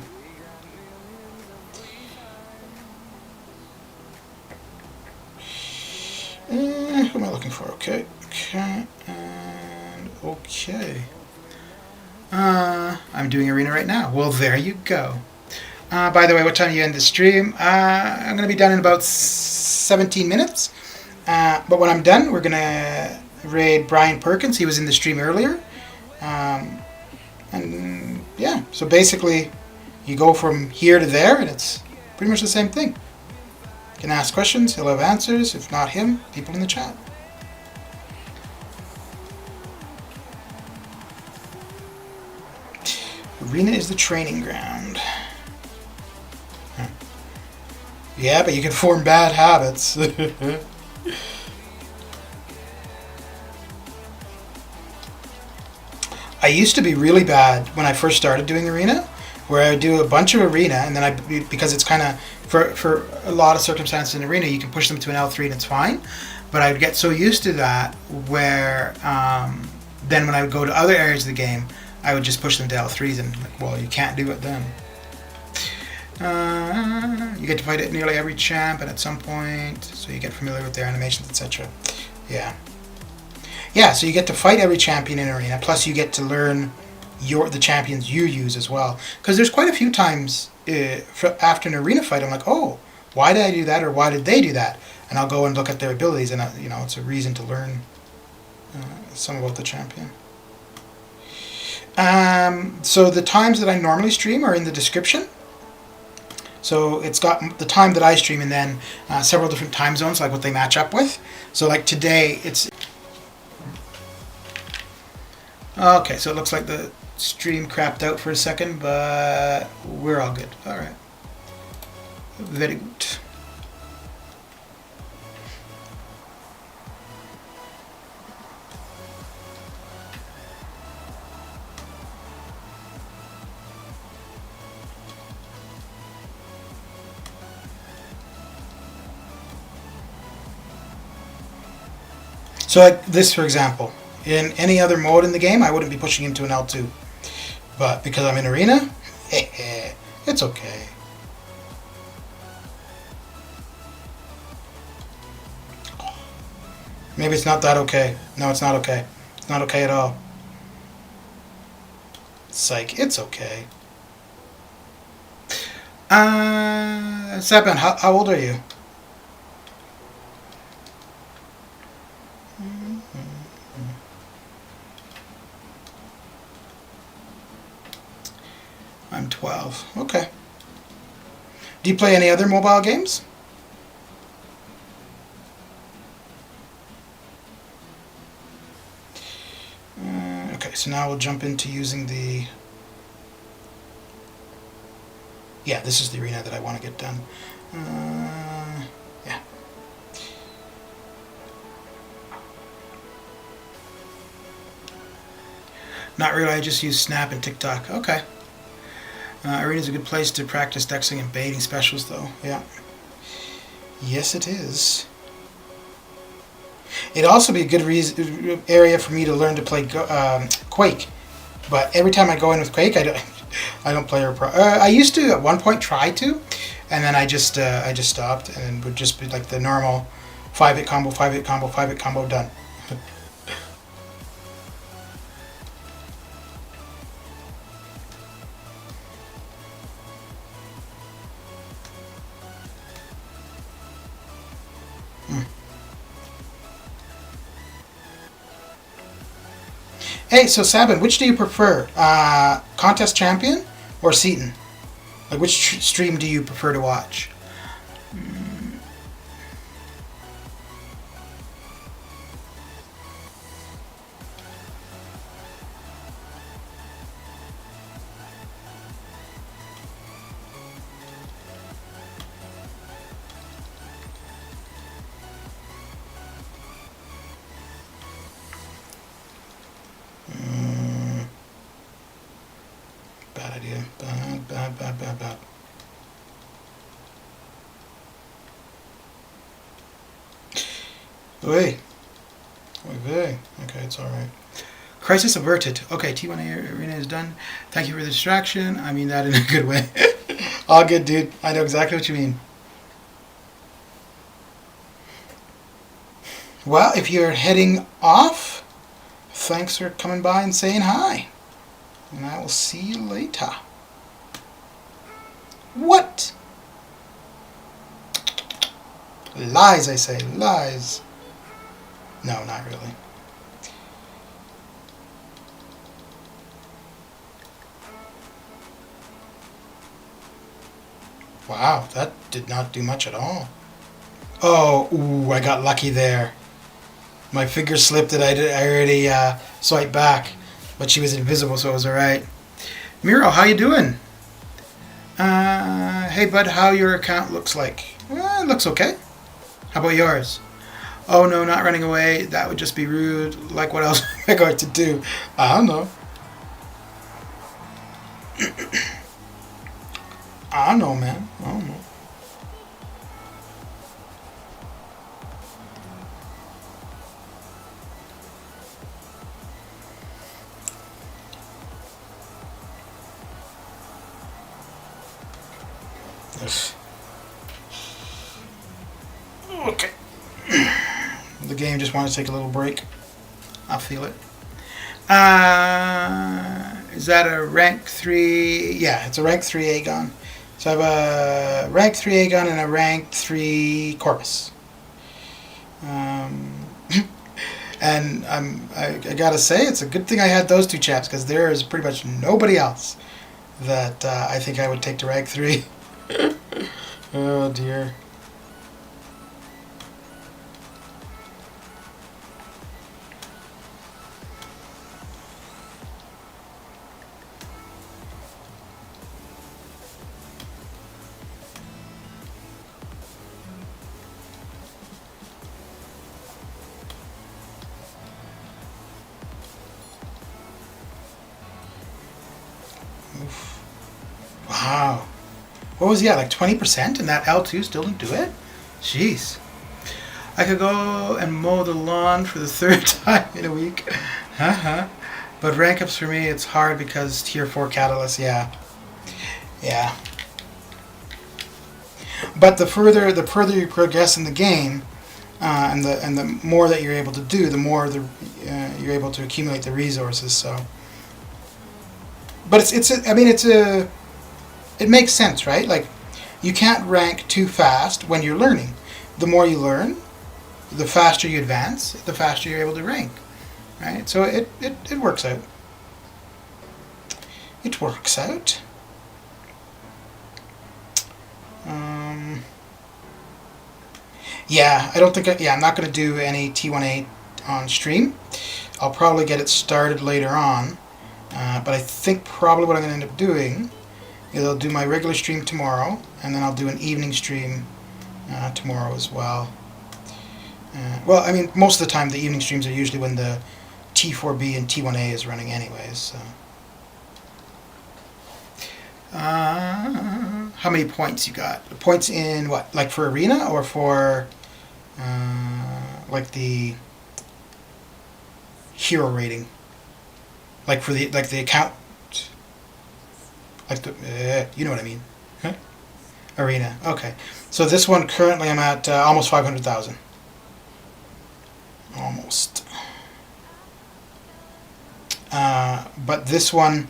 Who am I looking for? Okay, and okay. I'm doing arena right now. Well, there you go. By the way, what time do you end the stream? I'm going to be done in about 17 minutes. But when I'm done, we're going to raid Brian Perkins. He was in the stream earlier. And yeah, so basically you go from here to there and it's pretty much the same thing. You can ask questions, he'll have answers. If not him, people in the chat. Arena is the training ground. Yeah, but you can form bad habits. I used to be really bad when I first started doing arena, where I would do a bunch of arena, and then because it's kind of, for a lot of circumstances in arena, you can push them to an L3 and it's fine. But I would get so used to that where then when I would go to other areas of the game, I would just push them to L3s and like, well, you can't do it then. You get to fight at nearly every champ and at some point, so you get familiar with their animations, etc. Yeah. Yeah, so you get to fight every champion in arena, plus you get to learn the champions you use as well. Because there's quite a few times after an arena fight, I'm like, oh, why did I do that, or why did they do that? And I'll go and look at their abilities, and it's a reason to learn some about the champion. So the times that I normally stream are in the description. So it's got the time that I stream and then several different time zones, like what they match up with. So like today, it's... Okay, so it looks like the stream crapped out for a second, but we're all good. All right. Very good. So like this, for example. In any other mode in the game, I wouldn't be pushing him to an L2. But because I'm in arena, it's okay. Maybe it's not that okay. No, it's not okay. It's not okay at all. Psych, it's okay. Sepan, how old are you? I'm 12. Okay. Do you play any other mobile games? Okay, so now we'll jump into using the... Yeah, this is the arena that I want to get done. Yeah. Not really. I just use Snap and TikTok. Okay. Arena's a good place to practice dexing and baiting specials, though. Yeah. Yes, it is. It'd also be a good area for me to learn to play Quake. But every time I go in with Quake, I don't play her pro. I used to at one point try to, and then I just stopped, and it would just be like the normal 5-hit combo, 5-hit combo, 5-hit combo, done. Hey, so Sabin, which do you prefer? Contest Champion or Seaton? Like, which stream do you prefer to watch? Bad idea. Bad. Wait. Okay, it's alright. Crisis averted. Okay, T1A Arena is done. Thank you for the distraction. I mean that in a good way. All good, dude. I know exactly what you mean. Well, if you're heading off, thanks for coming by and saying hi. And I will see you later. What? Lies, I say. Lies. No, not really. Wow, that did not do much at all. Oh, ooh, I got lucky there. My finger slipped and I already swiped back. But she was invisible, so it was alright. Miro, how you doing? Hey, bud, how your account looks like? It looks okay. How about yours? Oh, no, not running away. That would just be rude. Like, what else am I going to do? I don't know. I don't know, man. I don't know. Okay. The game just wanted to take a little break. I feel it. Is that a rank 3? Yeah, it's a rank 3 Aegon. So I have a rank 3 Aegon and a rank 3 Corvus. And I gotta say, it's a good thing I had those two chaps, because there is pretty much nobody else that I think I would take to rank 3. Oh dear. Oof. Wow. What was he at, like 20%? And that L2 still didn't do it? Jeez. I could go and mow the lawn for the 3rd time in a week. But rank ups for me, it's hard because tier 4 Catalyst, yeah. Yeah. But the further you progress in the game, and the more that you're able to do, the more you're able to accumulate the resources. So, but it makes sense, right? Like, you can't rank too fast when you're learning. The more you learn, the faster you advance, the faster you're able to rank, right? So it works out. It works out. Yeah, I don't think. I'm not going to do any T1A on stream. I'll probably get it started later on, but I think probably what I'm going to end up doing is I'll do my regular stream tomorrow, and then I'll do an evening stream tomorrow as well. Well, I mean, most of the time the evening streams are usually when the T4B and T1A is running anyways. So. How many points you got? Points in what? Like for arena or for like the hero rating? Like for the account? Like the you know what I mean? Huh? Arena. Okay. So this one currently I'm at almost 500,000. Almost. But this one,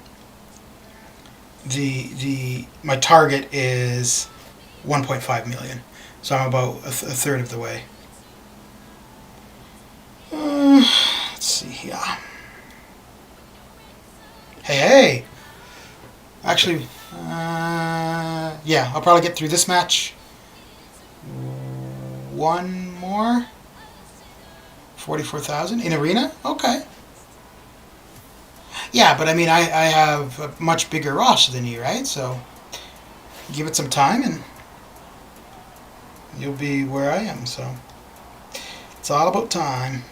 my target is 1.5 million. So I'm about a third of the way. Let's see here. Hey! Actually, yeah, I'll probably get through this match. One more. 44,000 in arena? Okay. Yeah, but I mean, I have a much bigger roster than you, right? So, give it some time and you'll be where I am, so. It's all about time.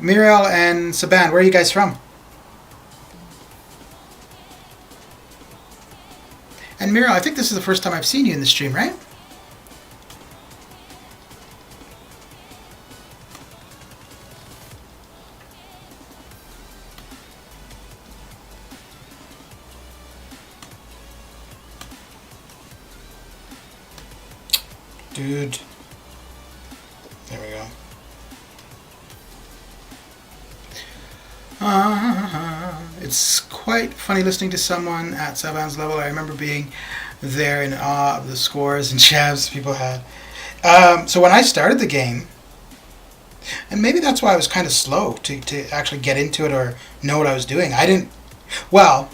Muriel and Saban, where are you guys from? And Muriel, I think this is the first time I've seen you in the stream, right? Dude. There we go. It's quite funny listening to someone at Saban's level. I remember being there in awe of the scores and jabs people had. So when I started the game, and maybe that's why I was kind of slow to actually get into it or know what I was doing. I didn't... Well,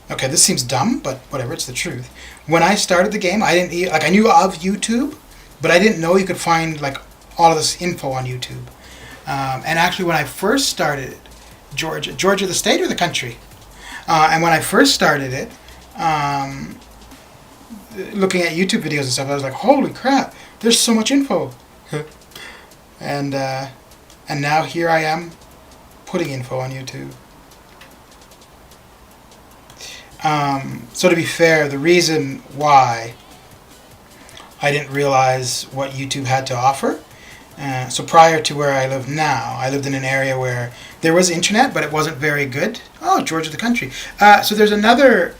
okay, this seems dumb, but whatever, it's the truth. When I started the game, I didn't... Like, I knew of YouTube, but I didn't know you could find, like, all of this info on YouTube. And actually, when I first started it, Georgia the state or the country? And when I first started it, looking at YouTube videos and stuff, I was like, holy crap, there's so much info. And now here I am putting info on YouTube. So to be fair, the reason why I didn't realize what YouTube had to offer, so prior to where I live now, I lived in an area where there was internet, but it wasn't very good. Oh, Georgia the country. So there's another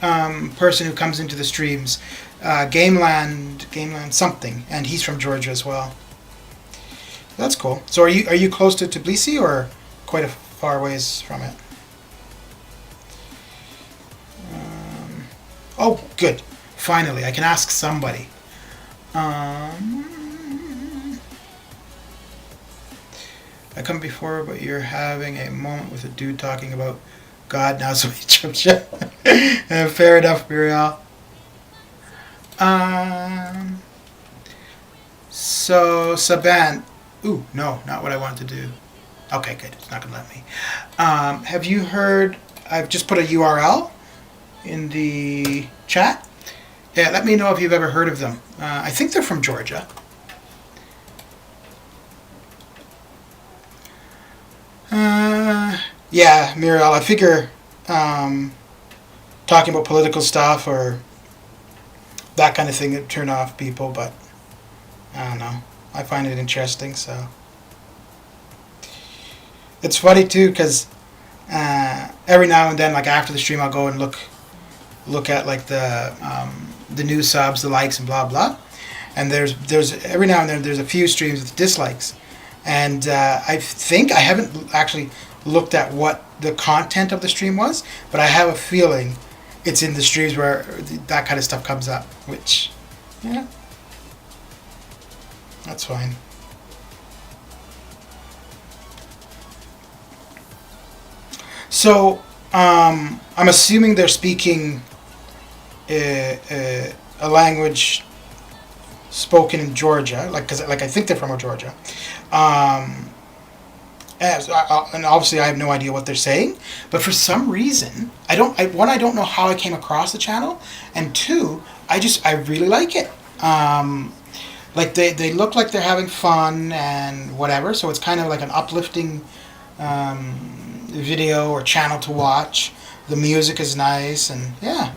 person who comes into the streams, Gameland something, and he's from Georgia as well. That's cool. So are you close to Tbilisi or quite a far ways from it? Oh, good. Finally, I can ask somebody. I come before, but you're having a moment with a dude talking about God now, so he jumps in. Fair enough, Muriel. So, Saban. Ooh, no, not what I wanted to do. Okay, good. It's not going to let me. Have you heard... I've just put a URL in the chat. Yeah, let me know if you've ever heard of them. I think they're from Georgia. Yeah, Muriel, I figure talking about political stuff or that kind of thing would turn off people, but I don't know. I find it interesting, so. It's funny, too, because every now and then, like after the stream, I'll go and look at like the new subs, the likes, and blah, blah. And there's every now and then there's a few streams with dislikes. And I think I haven't actually looked at what the content of the stream was, but I have a feeling it's in the streams where that kind of stuff comes up, which, yeah, that's fine. So, I'm assuming they're speaking a language spoken in Georgia, cause I think they're from Georgia. And obviously I have no idea what they're saying, but for some reason, I don't know how I came across the channel, and two, I really like it. Like they look like they're having fun and whatever, so it's kind of like an uplifting video or channel to watch. The music is nice, and yeah,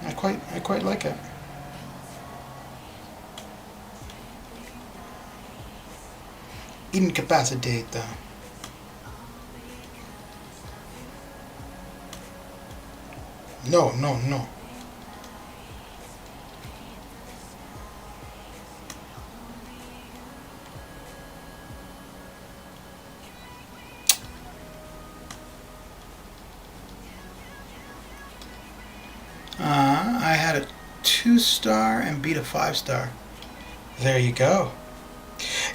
I quite like it. Incapacitated. No, no, no. I had a 2-star and beat a 5-star. There you go.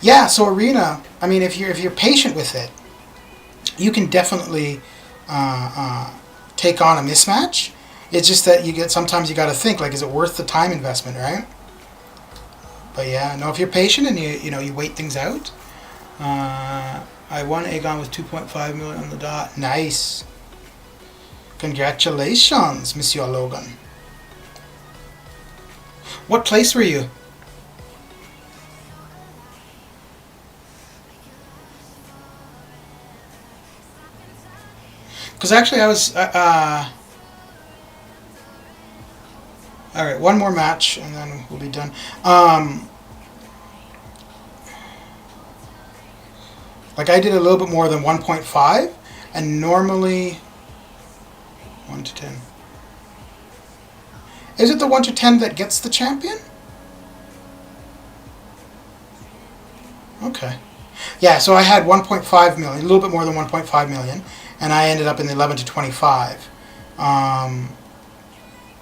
Yeah, so arena. I mean, if you're patient with it, you can definitely take on a mismatch. It's just that sometimes you got to think, like, is it worth the time investment, right? But yeah, no, if you're patient and you wait things out. I won Aegon with 2.5 million on the dot. Nice. Congratulations, Monsieur Logan. What place were you? Because actually I was... Alright, one more match and then we'll be done. Like I did a little bit more than 1.5, and normally 1 to 10. Is it the 1 to 10 that gets the champion? Okay. Yeah, so I had 1.5 million, a little bit more than 1.5 million, and I ended up in the 11 to 25.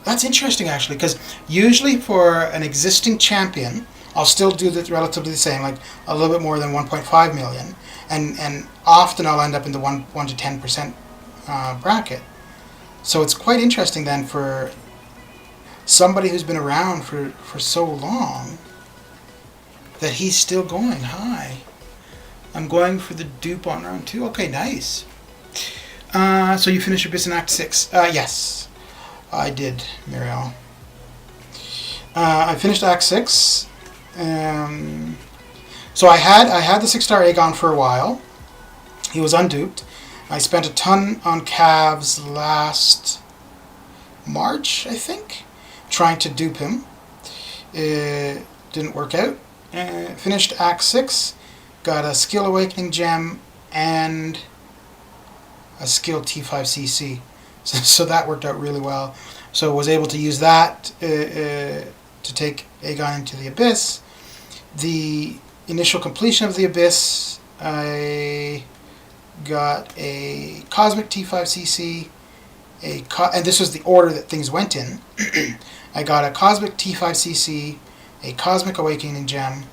That's interesting, actually, because usually for an existing champion, I'll still do this relatively the same, like a little bit more than 1.5 million, and often I'll end up in the 1 to 10% bracket. So it's quite interesting then for somebody who's been around for so long that he's still going high. I'm going for the dupe on round 2. Okay, nice. So you finished Abyss in Act 6. Yes, I did, Muriel. I finished Act 6. So I had the 6-star Aegon for a while. He was unduped. I spent a ton on calves last March, I think, trying to dupe him. It didn't work out. Finished Act 6. Got a Skill Awakening Gem and a Skill T5CC. So that worked out really well. So I was able to use that to take Aegon into the Abyss. The initial completion of the Abyss, I got a Cosmic T5CC, and this was the order that things went in. I got a Cosmic T5CC, a Cosmic Awakening Gem,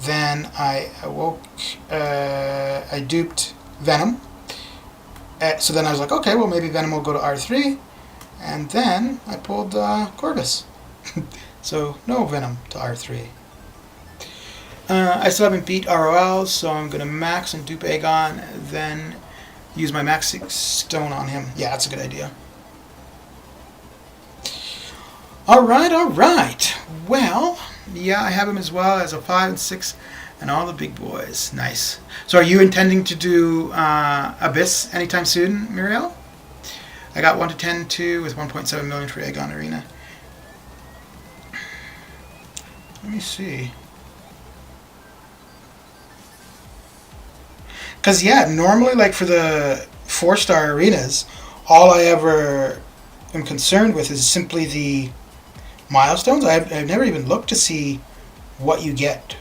then I awoke, I duped Venom. So then I was like, okay, well maybe Venom will go to R3, and then I pulled Corvus. So no Venom to R3. I still haven't beat ROL, so I'm going to max and dupe Aegon, then use my max 6 stone on him. Yeah, that's a good idea. Alright. Well, yeah, I have him as well as a 5 and 6 and all the big boys. Nice. So are you intending to do Abyss anytime soon, Muriel? I got 1 to 10 too, with 1.7 million for Aegon Arena. Let me see. Because, yeah, normally, like, for the 4-star arenas, all I ever am concerned with is simply the milestones. I've never even looked to see what you get.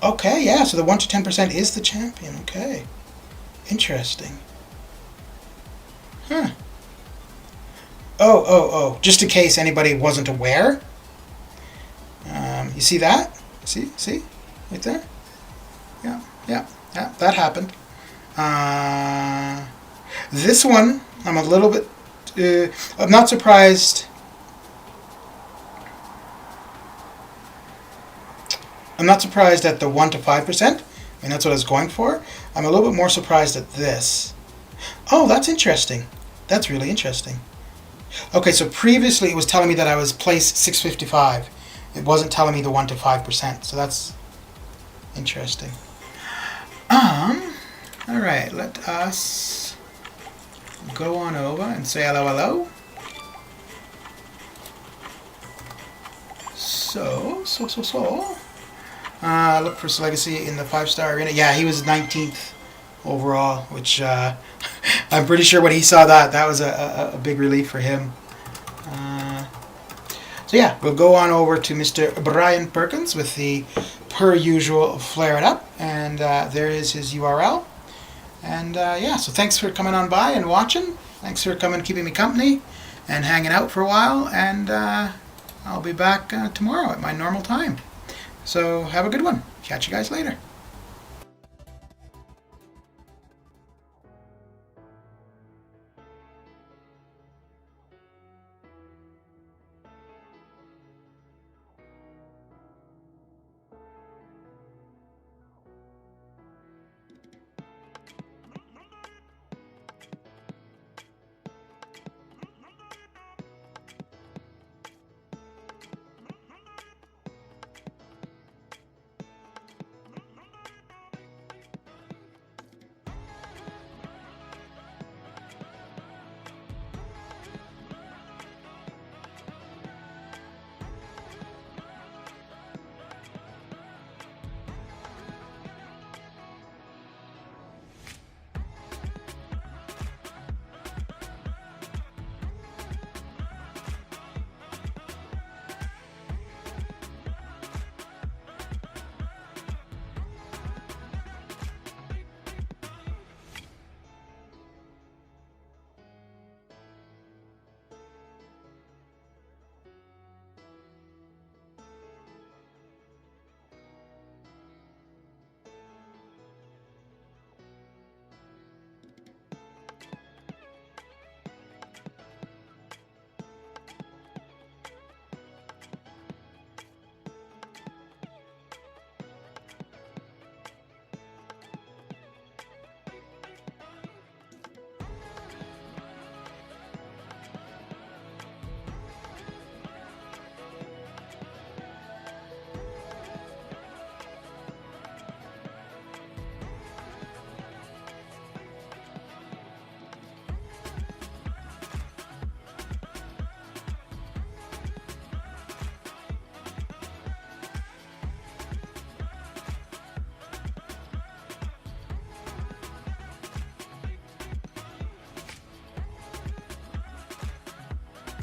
Okay, yeah, so the 1 to 10% is the champion. Okay. Interesting. Huh. Oh. Just in case anybody wasn't aware. You see that? See? Right there? Yeah, that happened. This one, I'm a little bit... I'm not surprised... I'm not surprised at the 1 to 5%. I mean, that's what I was going for. I'm a little bit more surprised at this. Oh, that's interesting. That's really interesting. Okay, so previously it was telling me that I was place 655. It wasn't telling me the 1 to 5%. So that's interesting. All right, let us go on over and say hello. So. Look for Legacy in the 5-star arena. Yeah, he was 19th overall, which I'm pretty sure when he saw that was a big relief for him. So yeah, we'll go on over to Mr. Brian Perkins with the per usual Flare It Up, and there is his URL. And yeah, so thanks for coming on by and watching. Thanks for coming, keeping me company, and hanging out for a while. And I'll be back tomorrow at my normal time. So have a good one. Catch you guys later.